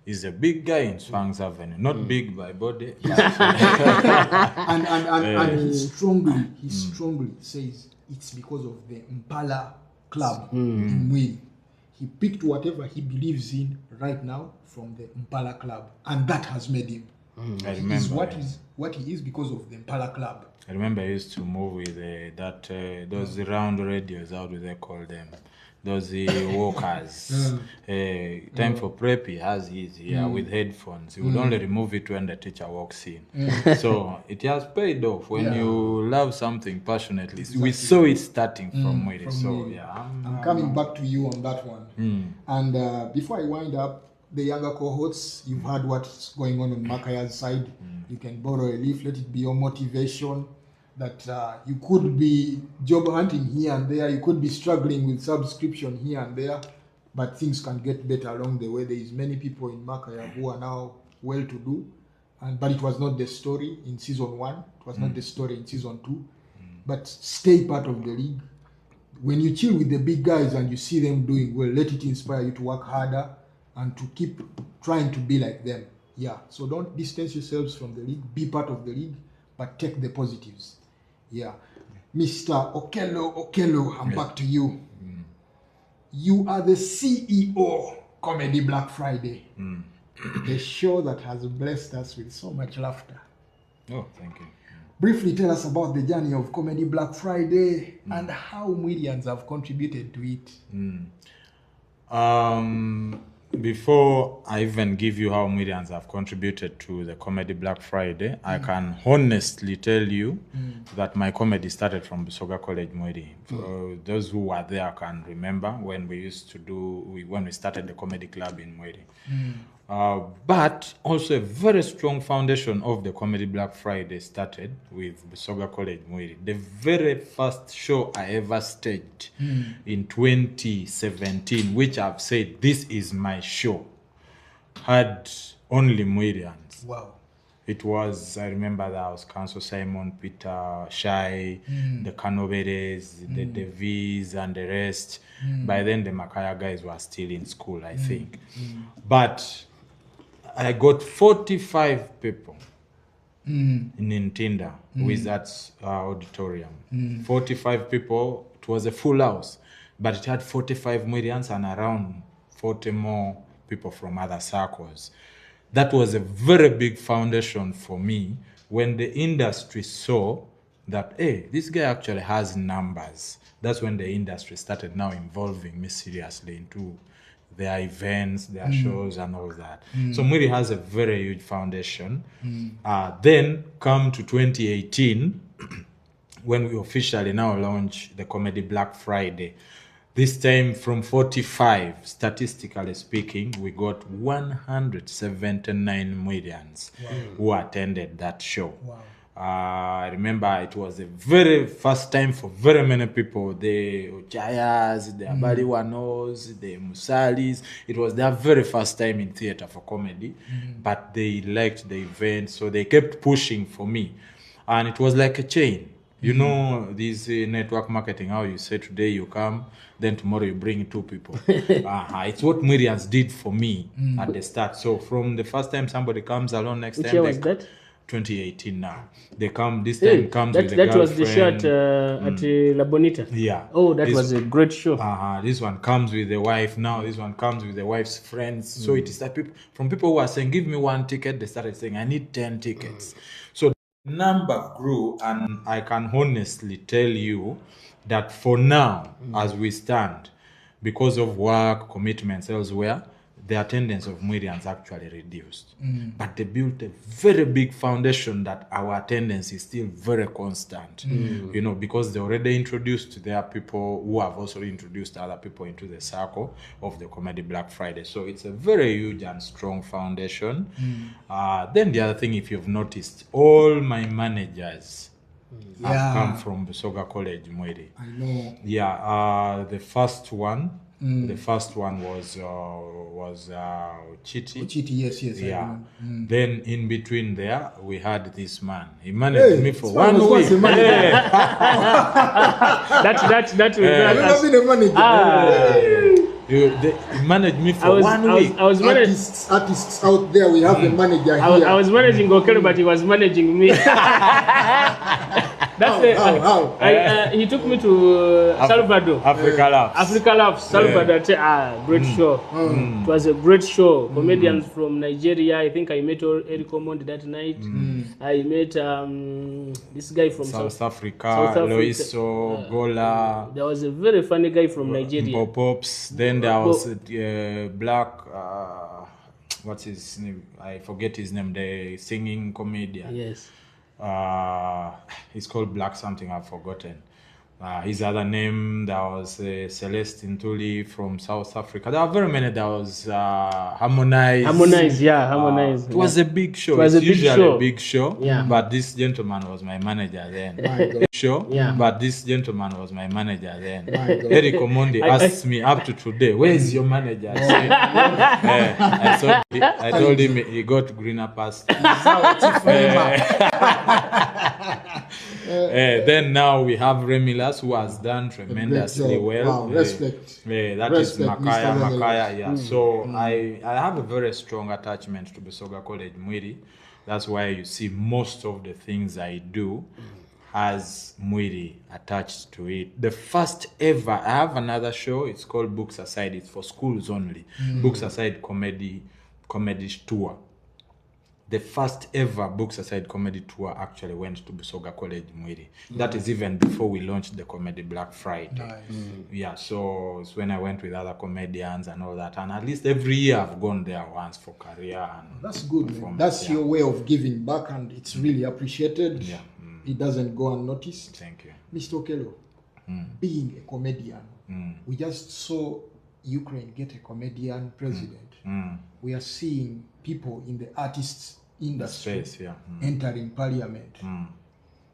He's a big guy in Swangs Avenue. Not big by body. But and he strongly says it's because of the Impala Club in Mwiri. He picked whatever he believes in right now from the Impala Club. And that has made him. I remember what he is because of the Impala Club. I remember I used to move with those round radios. How do they call them? Those walkers. Time for prep, he has his here with headphones. He would only remove it when the teacher walks in. So it has paid off when you love something passionately. Exactly. We saw it starting from Mwiri. So I'm coming back to you on that one. And before I wind up, the younger cohorts, you've heard what's going on Makaya's side. You can borrow a leaf, let it be your motivation that you could be job hunting here and there, you could be struggling with subscription here and there, but things can get better along the way. There is many people in Makaya who are now well-to-do, but it was not the story in season 1, it was not the story in season 2, but stay part of the league. When you chill with the big guys and you see them doing well, let it inspire you to work harder and to keep trying to be like them. Yeah, so don't distance yourselves from the league, be part of the league, but take the positives. Yeah. Mr. Okello, I'm back to you. You are the CEO Comedy Black Friday, the show that has blessed us with so much laughter. Oh, thank you. Briefly tell us about the journey of Comedy Black Friday and how Mwirians have contributed to it. Before I even give you how Mwirians have contributed to the Comedy Black Friday, I can honestly tell you that my comedy started from Busoga College, Mwiri. For those who were there can remember when we started the comedy club in Mwiri. But also a very strong foundation of the Comedy Black Friday started with Busoga College, Mwiri. The very first show I ever staged in 2017, which I've said, this is my show, had only Mwirians. Wow. It was, I remember that was Council Simon, Peter, Shai, the Canoveres, the Devis, and the rest. By then, the Makaya guys were still in school, I think. But I got 45 people in Ntinda Wizards Auditorium. 45 people. It was a full house, but it had 45 Mwirians and around 40 more people from other circles. That was a very big foundation for me when the industry saw that, hey, this guy actually has numbers. That's when the industry started now involving me seriously into their events, their shows, and all that. So Mwiri has a very huge foundation. Then come to 2018, when we officially now launch the Comedy Black Friday. This time from 45, statistically speaking, we got 179 Mwirians who attended that show. Wow. I remember it was the very first time for very many people, the Ochayas, the Abariwanos, the Musalis. It was their very first time in theater for comedy, but they liked the event, so they kept pushing for me. And it was like a chain. You know, this network marketing, how you say today you come, then tomorrow you bring 2 people. It's what Mwirians did for me at the start. So from the first time somebody comes along, next Which time year they was that? 2018 now. They come, this time comes with a that girlfriend. was the show at La Bonita. Yeah. Oh, that was a great show. This one comes with the wife now. This one comes with the wife's friends. So it is that from people who are saying, give me 1 ticket, they started saying, I need 10 tickets. So the number grew, and I can honestly tell you that for now, as we stand, because of work, commitments elsewhere, the attendance of Mwirians actually reduced. But they built a very big foundation that our attendance is still very constant. You know, because they already introduced their people who have also introduced other people into the circle of the Comedy Black Friday. So it's a very huge and strong foundation. Then the other thing, if you've noticed, all my managers have come from Busoga College, Mwiri. I know. Yeah, the first one was Chiti. Chiti, yes. Yeah. Then in between there, we had this man. He managed me for 1 week. I've never been a manager. He managed me for 1 week. I was managing Artists out there, we have a manager here. I was managing Okello, but he was managing me. That's he took me to Salvador. Africa Laughs, Salvador. Great show. It was a great show. Comedians from Nigeria. I think I met Eric Omondi that night. I met this guy from South Africa. Loiso, Gola. There was a very funny guy from Nigeria. Pops. Then there was black. What's his name? I forget his name. The singing comedian. Yes. He's called Black something, I've forgotten. His other name, there was Celestine Tuli from South Africa. There are very many. There was Harmonize. Harmonize. It was a big show. It was usually a big show. Yeah. But this gentleman was my manager then. But this gentleman was my manager then. Eric Omondi asked me up to today, where is your manager? I told him he got greener pastures. Then now we have Remilas, who has done tremendously well. Wow, respect. That is Makaya. Yeah. So I have a very strong attachment to Busoga College, Mwiri. That's why you see most of the things I do has Mwiri attached to it. The first ever, I have another show. It's called Books Aside. It's for schools only. Books Aside comedy tour. The first ever Books Aside comedy tour actually went to Busoga College, Mwiri. That is even before we launched the Comedy Black Friday. Nice. Yeah, so it's when I went with other comedians and all that. And at least every year I've gone there once for career. And that's good, man. That's your way of giving back, and it's really appreciated. Yeah. It doesn't go unnoticed. Thank you. Mr. Okello, being a comedian, we just saw Ukraine get a comedian president. We are seeing people in the artists industry entering parliament.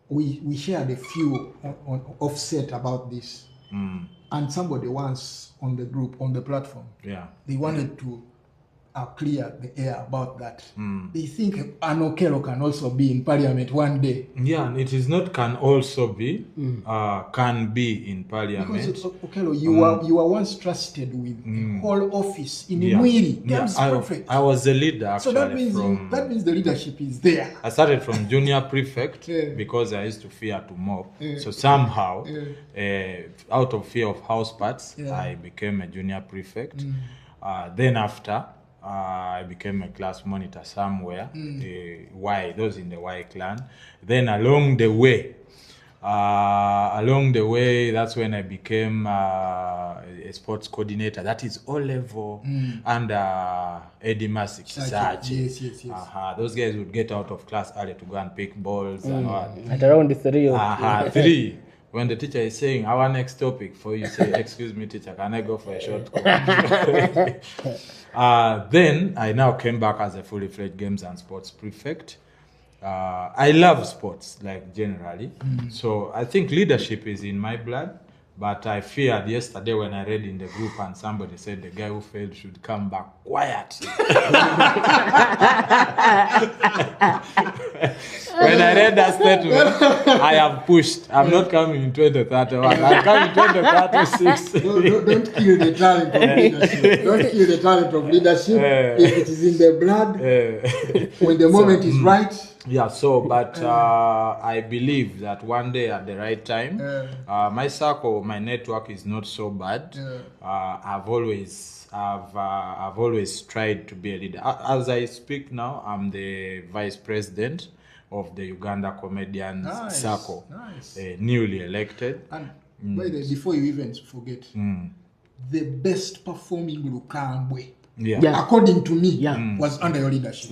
We shared a few on offset about this, and somebody once on the group, on the platform, they wanted to clear the air about that. They think an Okello can also be in parliament one day. Yeah, it is not can also be, can be in parliament. Because Okello, you were once trusted with a whole office in Mwiri. That's perfect. I was the leader actually. So that means the leadership is there. I started from junior prefect because I used to fear to mop. So somehow, out of fear of house parts, I became a junior prefect. Then after, I became a class monitor somewhere, those in the Y clan. Then along the way, that's when I became a sports coordinator. That is O level under Eddie Masick Search. Yes. Those guys would get out of class early to go and pick balls and all. At around 3. 3. When the teacher is saying, our next topic, for you say, excuse me, teacher, can I go for a short call? Then I now came back as a fully fledged games and sports prefect. I love sports, like generally. So I think leadership is in my blood. But I feared yesterday when I read in the group and somebody said the guy who failed should come back quiet. When I read that statement, I have pushed. I'm not coming in 2031. I'm coming in 2036. Don't kill the talent of leadership. Don't kill the talent of leadership. If it is in the blood, when the moment is right. Yeah, so, but I believe that one day at the right time, my circle, my network is not so bad. I've always tried to be a leader. As I speak now, I'm the vice president of the Uganda Comedians Circle, newly elected. And by the way, before you even forget, the best performing Lukambwe Yeah. according to me, Yeah. was under your leadership.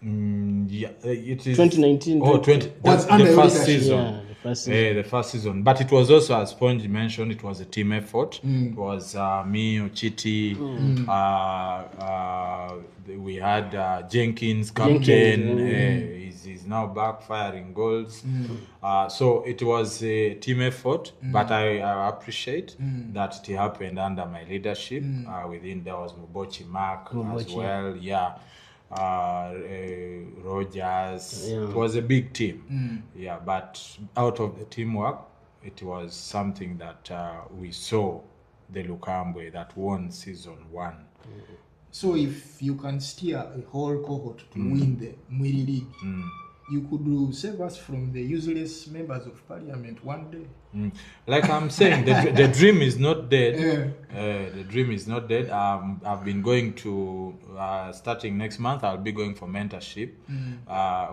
It is 2019. Oh, 20. That's under the your first leadership. season. Yeah, the first season. The first season. But it was also, as Spongy mentioned, it was a team effort. It was me, Ochiti, we had Jenkins, captain. He's now back firing goals. So it was a team effort, but I appreciate that it happened under my leadership. Within there was Mubochi Mark as well. Yeah. Rogers. Yeah. It was a big team. Yeah, but out of the teamwork, it was something that we saw the Lukambwe that won season 1. So if you can steer a whole cohort to win the Mwiri League, you could save us from the useless members of parliament one day. Like I'm saying, the dream is not dead. The dream is not dead. I've been going to, starting next month, I'll be going for mentorship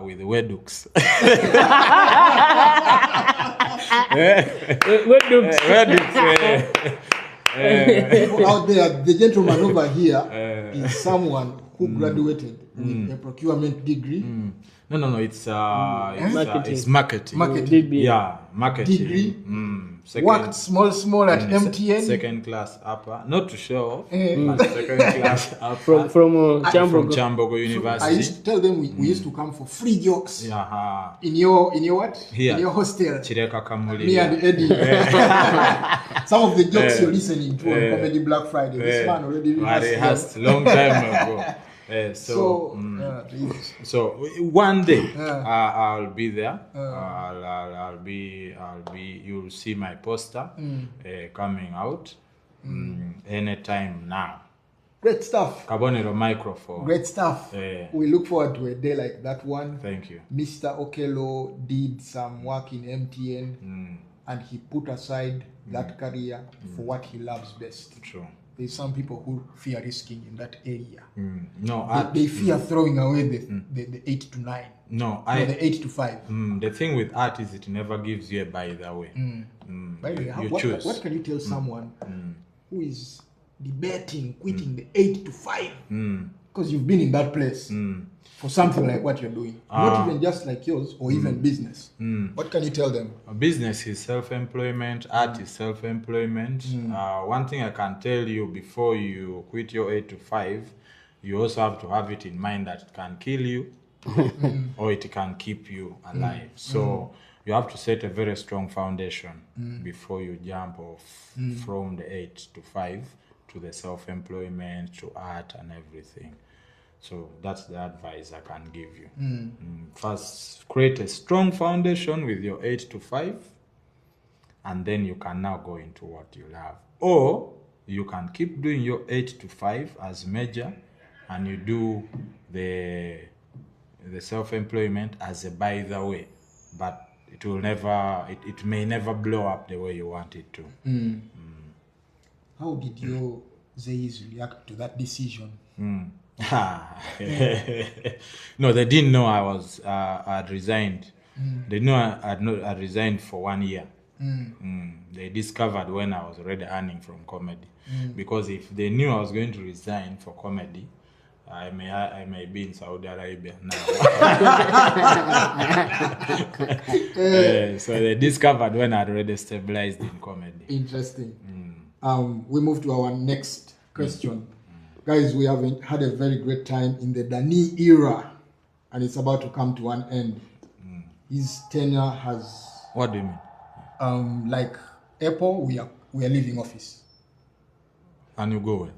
with the Wedux. People out there, the gentleman over here is someone who graduated with a procurement degree. No. It's Marketing. it's marketing. Marketing. Yeah, marketing. Degree. Second, Worked small at MTN. Second class upper, not to show off, but second class upper From from Chambogo. Chambogo I University. used to tell them we used to come for free jokes Yeah, in your what? Here. In your hostel. Chireka Kamuli. Me and Eddie. Some of the jokes you're listening to on Comedy Black Friday. This man already rehearsed long time ago. So one day I'll be there. I'll be. You'll see my poster coming out anytime now. Great stuff. Carbonero microphone. Great stuff. We look forward to a day like that one. Thank you. Mr. Okello did some work in MTN and he put aside that career for what he loves best. True. There's some people who fear risking in that area. No, They fear throwing away the 8 to 9. No, The 8 to 5. The thing with art is it never gives you a by the way. By the way, You choose. what can you tell someone who is debating quitting the 8 to 5? Because you've been in that place for something like what you're doing. Not even just like yours or even business. What can you tell them? Business is self-employment, art is self-employment. One thing I can tell you before you quit your 8 to 5, you also have to have it in mind that it can kill you or it can keep you alive. So you have to set a very strong foundation before you jump off from the 8 to 5 to the self-employment, to art and everything. So that's the advice I can give you. First, create a strong foundation with your 8 to 5, and then you can now go into what you love. Or you can keep doing your 8 to 5 as major, and you do the self-employment as a by the way, but it will never, it may never blow up the way you want it to. How did your Zayis react to that decision? No, they didn't know I'd resigned. They knew I'd resigned for 1 year. They discovered when I was already earning from comedy. Because if they knew I was going to resign for comedy, I may be in Saudi Arabia now. So they discovered when I'd already stabilized in comedy. Interesting. We move to our next question. Guys, we have had a very great time in the Dani Era, and it's about to come to an end. His tenure has... What do you mean? Like Apple, we are leaving office. And you go where?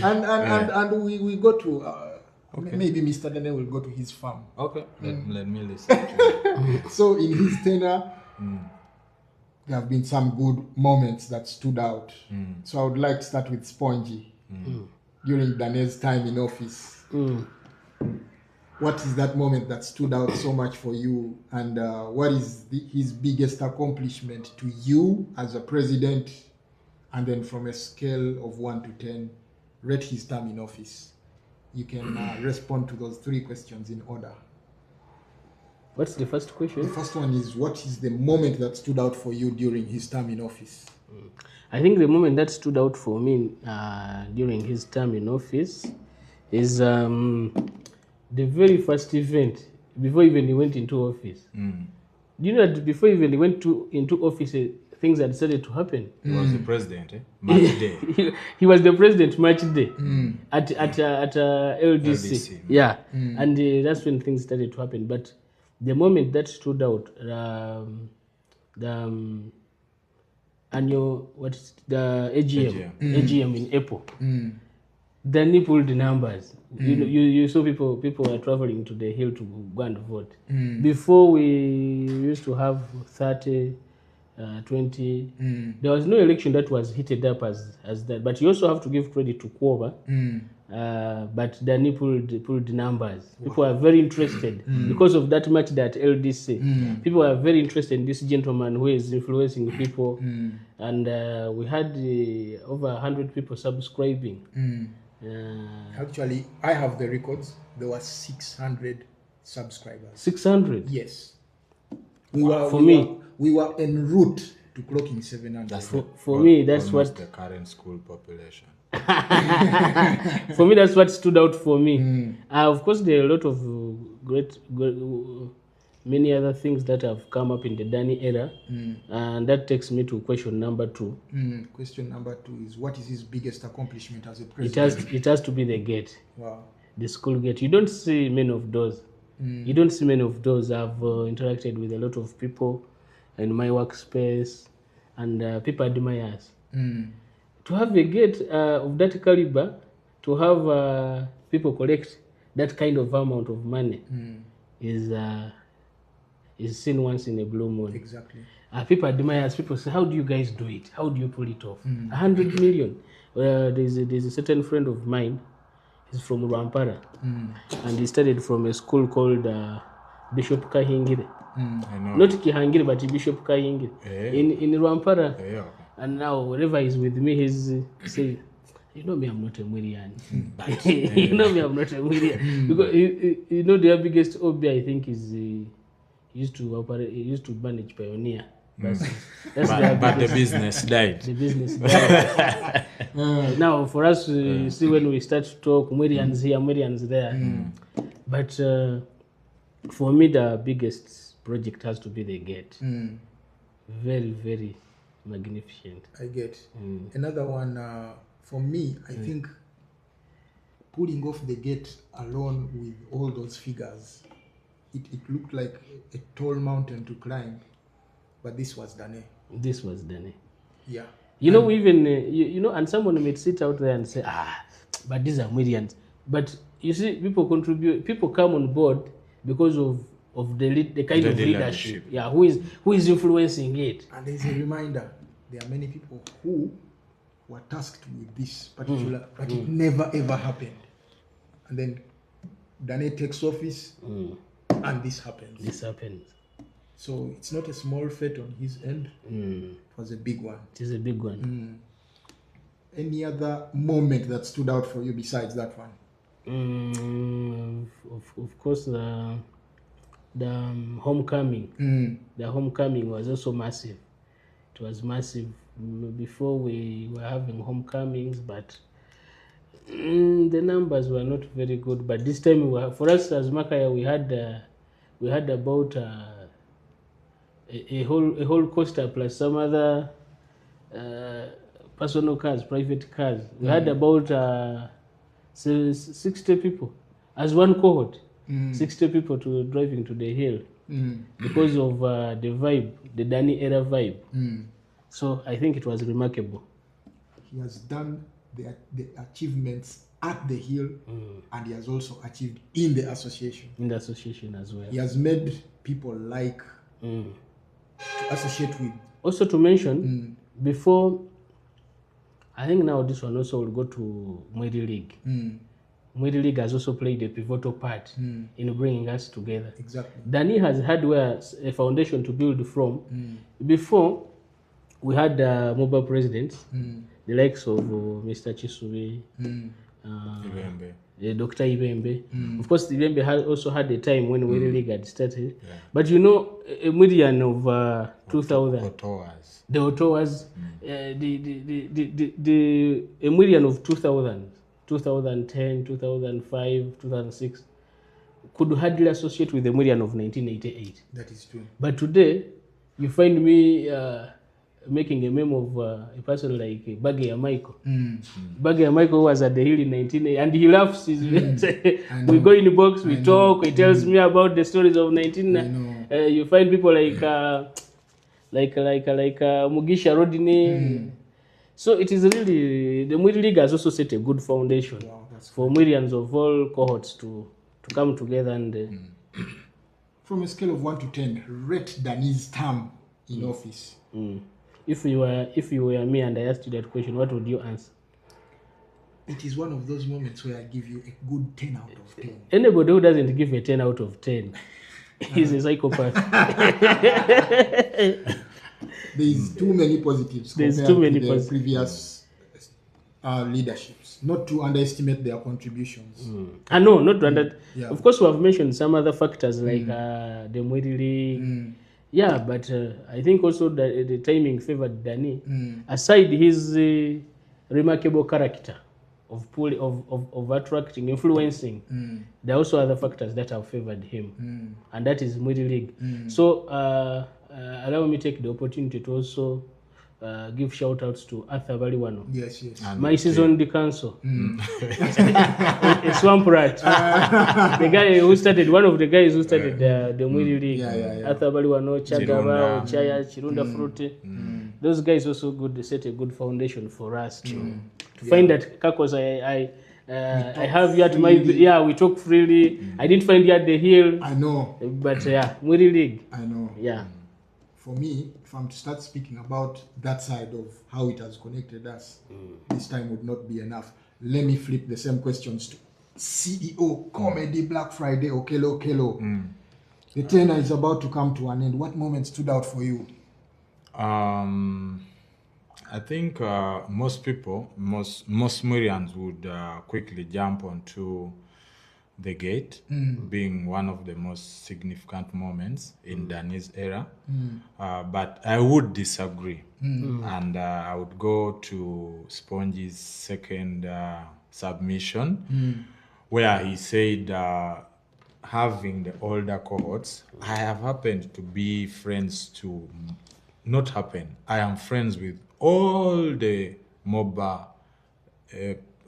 and we go to... Maybe Mr. Daniel will go to his farm. Okay, let me listen to you. So in his tenure, there have been some good moments that stood out. So I would like to start with Spongy. During Daniel's time in office, what is that moment that stood out so much for you, and what is his biggest accomplishment to you as a president? And then from a scale of 1 to 10, rate his time in office. You can respond to those 3 questions in order. What's the first question? The first one is, what is the moment that stood out for you during his term in office? I think the moment that stood out for me during his term in office is the very first event before even he went into office. Do you know that before even he went into office, things had started to happen? He was the president, Matchday. He was the president Matchday at LDC. Yeah, and that's when things started to happen. But the moment that stood out, the annual the AGM in April. Dani pulled the numbers. You saw people were traveling to the hill to go and vote. Before we used to have 30, 20. There was no election that was heated up as that. But you also have to give credit to Quova. But Dani pulled the numbers. People are very interested because of that match that LDC. People are very interested in this gentleman who is influencing people. And we had over 100 people subscribing. Actually, I have the records. There were 600 subscribers. 600? Yes. We were en route to clocking 700. For me, that's what the current school population. For me, that's what stood out for me. Of course, there are a lot of great many other things that have come up in the Dani era, and that takes me to question number 2. Question number 2 is, what is his biggest accomplishment as a president? It has to be the gate. Wow. The school gate. You don't see many of those. You don't see many of those. I've interacted with a lot of people in my workspace, and people admire us. To have a gate of that caliber, to have people collect that kind of amount of money is seen once in a blue moon. Exactly. People admire us. People say, how do you guys do it? How do you pull it off? 100 million. There's a certain friend of mine. He's from Rwampara. And he studied from a school called Bishop Kahingire. I know. Not Kihangire, but Bishop Kahingire. In Rwampara. Yeah. And now, whenever he's with me, he's saying, you know me, I'm not a Mwirian. You know me, I'm not a Mwirian. Because you know their biggest hobby, I think, is he used to manage Pioneer. But the business died. The business died. Now, for us, you see, when we start to talk, Mwirians here, Mwirians there. But for me, the biggest project has to be the gate. Very, very magnificent. I get. Another one, for me, I think pulling off the gate alone with all those figures, it looked like a tall mountain to climb, but this was Dani. This was Dani. Yeah. You know, even, you know, and someone might sit out there and say, but these are Mwirians. But you see, people contribute, people come on board because of the kind of leadership. Yeah, who is influencing it. And there's a reminder, there are many people who were tasked with this particular, but it never ever happened. And then Dani takes office, and this happens. This happens. So it's not a small fate on his end. It was a big one. It is a big one. Any other moment that stood out for you besides that one? Of course, the homecoming. The homecoming was also massive. It was massive. Before we were having homecomings, but the numbers were not very good. But this time, for us as Makaya, we had about a whole coaster plus some other personal cars, private cars. We had about 60 people as one cohort. 60 people driving to the hill because of the vibe, the Dani Era vibe. So I think it was remarkable. He has done the achievements at the hill, and he has also achieved in the association. In the association as well. He has made people like to associate with. Also to mention, before, I think now this one also will go to Mwiri League. Mwiri League has also played a pivotal part in bringing us together. Exactly. Dani has had a foundation to build from. Before, we had mobile presidents, the likes of Mr. Chisubi, Dr. Ibembe. Of course, Ibembe also had a time when Mwiri League had started. Yeah. But a Mwirian of 2000. Ottawas. The Ottawas. The Mwirian of 2000, 2010, 2005, 2006 could hardly associate with the Mwirian of 1988. That is true. But today, you find me making a meme of a person like Bagaya Michael. Bagaya Michael was at the Hill in 1980, and he laughs. We go in the box, we talk. He tells me about the stories of 19. You find people like Mugisha Rodney. So it is really the Mwiri League has also set a good foundation for Mwirians of all cohorts to come together and. From a scale of 1 to 10, rate Dani's term in office. If you were me and I asked you that question, what would you answer? It is one of those moments where I give you a good 10 out of 10. Anybody who doesn't give a 10 out of 10 is a psychopath. There's too many positives compared to the previous leaderships. Not to underestimate their contributions. I know, not to underestimate. Yeah. Of course, we have mentioned some other factors like the Mwiri League. Yeah, but I think also that the timing favored Dani. Aside his remarkable character of attracting, influencing, there are also other factors that have favored him, and that is Mwiri League. So allow me to take the opportunity to also give shout outs to Arthur Baliwano. Yes. My season the council. A swamp rat. The guy who started, one of the guys who started the Mwiri League. Arthur Baliwano, Chagaba, Chaya, Chirunda Fruit. Those guys also good. They set a good foundation for us to find that Kakos. I have you at my we talk freely. I didn't find you at the hill. I know. But Mwiri League. I know. Yeah. For me, if I'm to start speaking about that side of how it has connected us, this time would not be enough. Let me flip the same questions to CEO, Comedy, Black Friday, Okello. The tenor is about to come to an end. What moment stood out for you? I think most people, most Mwirians would quickly jump onto the gate, being one of the most significant moments in Dani's era. But I would disagree. And I would go to Spongy's second submission, where he said, having the older cohorts, I have happened to be friends to, not happen, I am friends with all the MOBA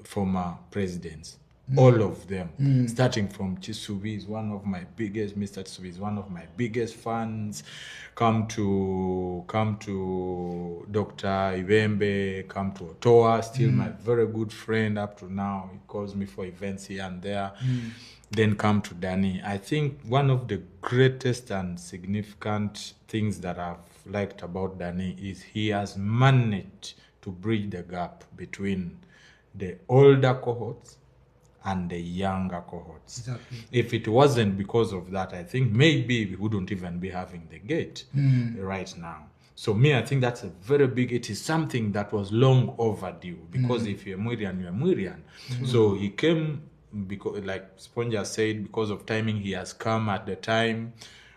former presidents. All of them, starting from Chisubi is one of my biggest, Mr. Chisubi is one of my biggest fans. Come to Dr. Ibembe, come to Ottawa, still my very good friend up to now. He calls me for events here and there. Then come to Dani. I think one of the greatest and significant things that I've liked about Dani is he has managed to bridge the gap between the older cohorts and the younger cohorts. Exactly. If it wasn't because of that, I think maybe we wouldn't even be having the gate right now. So me, I think that's a very big, it is something that was long overdue, because if you're Mwirian, you're Mwirian. So he came, because, like Spongy said, because of timing, he has come at the time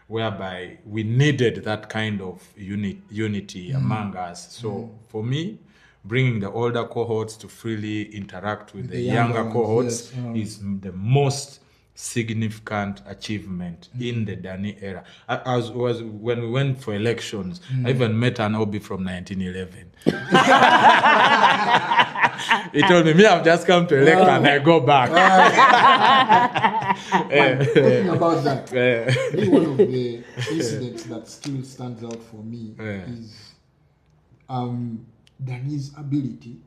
whereby we needed that kind of unity among us. So for me, bringing the older cohorts to freely interact with the younger cohorts is the most significant achievement in the Dani era. When we went for elections, I even met an Obi from 1911. He told me, I've just come to elect and I go back. Talking about that, one of the incidents that still stands out for me is Dani's ability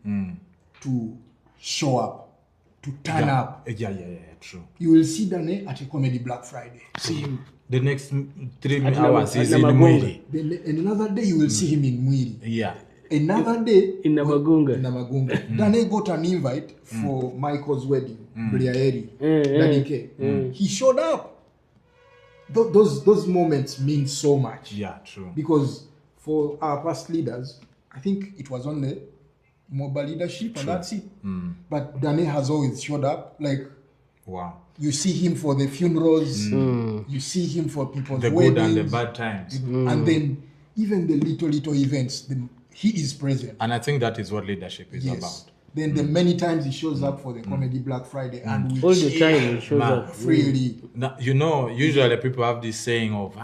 to show up, to turn up. Yeah, true. You will see Dani at a comedy Black Friday. See him. The next 3 hours he's in Mwiri. And another day you will see him in Mwiri. Yeah. Another day in Namagunga. Dani got an invite for Michael's wedding, Dani. He showed up. Those moments mean so much. Yeah, true. Because for our past leaders, I think it was only mobile leadership and that's it. But Dani has always showed up. Like Wow. You see him for the funerals. You see him for people's The weddings. good and the bad times. And then even the little events, he is present. And I think that is what leadership is about. Then the many times he shows up for the comedy Black Friday and we All the time he shows up. freely. Now, you know, usually people have this saying of,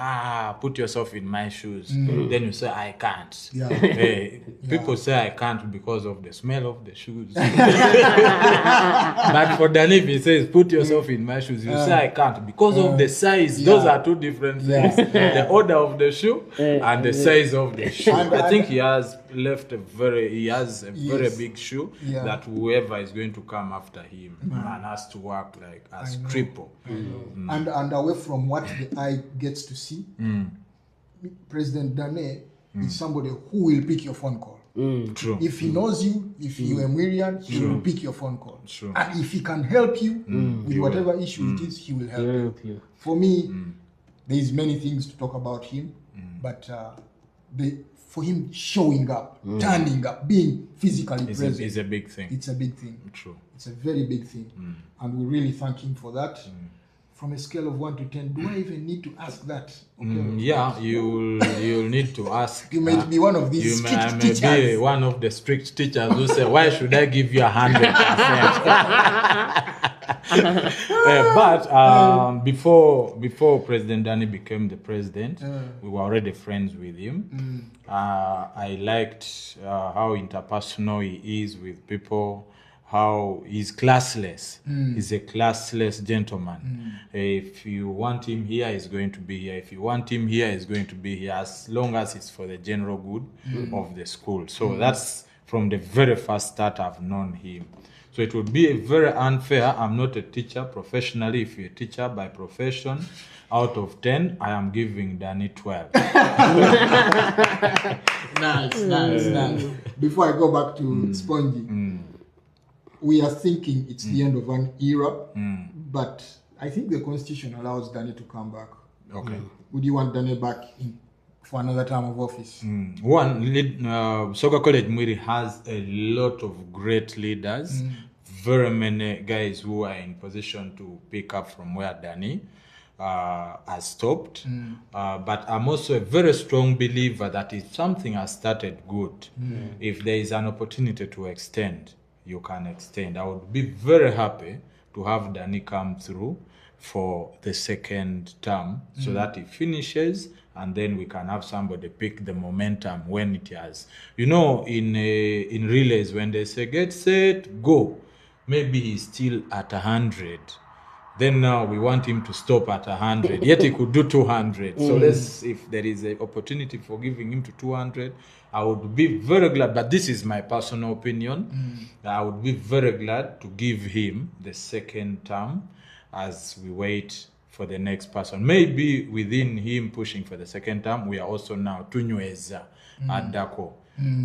put yourself in my shoes. Then you say, I can't. Yeah. Hey, people say I can't because of the smell of the shoes. But for Dani, he says, put yourself in my shoes. You say I can't because of the size. Those are two different things. The order of the shoe and the size of the shoe. I think he has left a very big shoe that whoever is going to come after him and has to work like as triple. And away from what the eye gets to see, President Dani is somebody who will pick your phone call. True. If he knows you, if you are Mwirian, he will pick your phone call. True. And if he can help you with whatever issue it is, he will help you. For me, there is many things to talk about him, but for him showing up, turning up, being physically present is a big thing. It's a big thing. True. It's a very big thing. And we really thank him for that. From a scale of 1 to 10, do I even need to ask that? Yeah, you'll need to ask. You may be one of these strict teachers. I may be one of the strict teachers who say, why should I give you 100%? But before President Dani became the president, we were already friends with him. I liked how interpersonal he is with people, how he's classless. He's a classless gentleman. If you want him here, he's going to be here. If you want him here, he's going to be here, as long as it's for the general good of the school. So that's from the very first start I've known him. So it would be very unfair. I'm not a teacher professionally. If you're a teacher by profession, out of 10, I am giving Dani 12. Nice. Before I go back to Spongy, we are thinking it's the end of an era, but I think the Constitution allows Dani to come back. Okay. Would you want Dani back for another term of office? Soccer College Mwiri has a lot of great leaders, very many guys who are in position to pick up from where Dani has stopped. But I'm also a very strong believer that if something has started good, if there is an opportunity to extend, you can extend. I would be very happy to have Dani come through for the second term so that he finishes and then we can have somebody pick the momentum when it has. You know, in relays, when they say get set, go, maybe he's still at 100. Then now we want him to stop at 100, yet he could do 200. So if there is an opportunity for giving him to 200, I would be very glad. But this is my personal opinion. I would be very glad to give him the second term as we wait for the next person. Maybe within him pushing for the second term, we are also now tunyweza at Dako.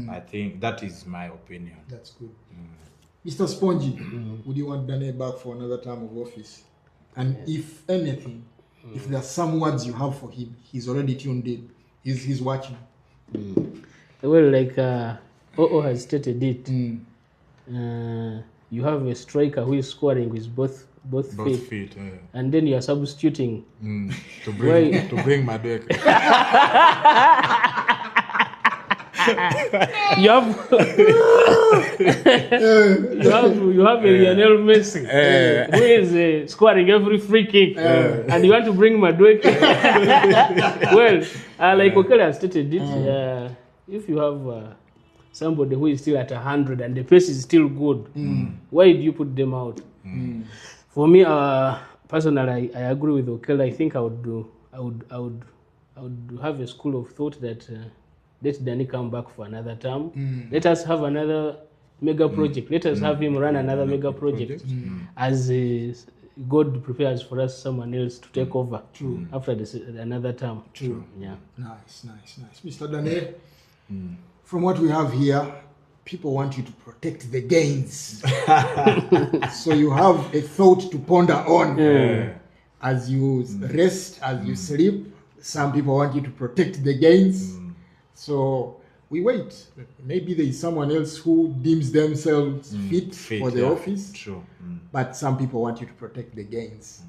I think that is my opinion. That's good. Mr. Spongy, would you want Dani back for another term of office? And if anything, if there are some words you have for him, he's already tuned in. He's watching. Well, like Oo has stated it, you have a striker who is scoring with both feet. And then you are substituting to bring Madwek. you have a Lionel Messi who is scoring every free kick, and you want to bring Madwek. Well, like Okello has stated it, if you have somebody who is still at 100 and the pace is still good, why do you put them out? For me, personally, I agree with Okello. I think I would have a school of thought that let Dani come back for another term. Let us have another mega project. Let us have him run another mega project as God prepares for us someone else to take over after another term. Yeah. Nice. Mr. Dani, from what we have here, people want you to protect the gains. So you have a thought to ponder on as you rest, as you sleep. Some people want you to protect the gains. So we wait. Maybe there is someone else who deems themselves fit for the office. True. But some people want you to protect the gains.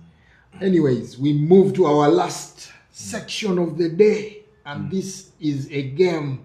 Anyways, we move to our last section of the day. And this is a game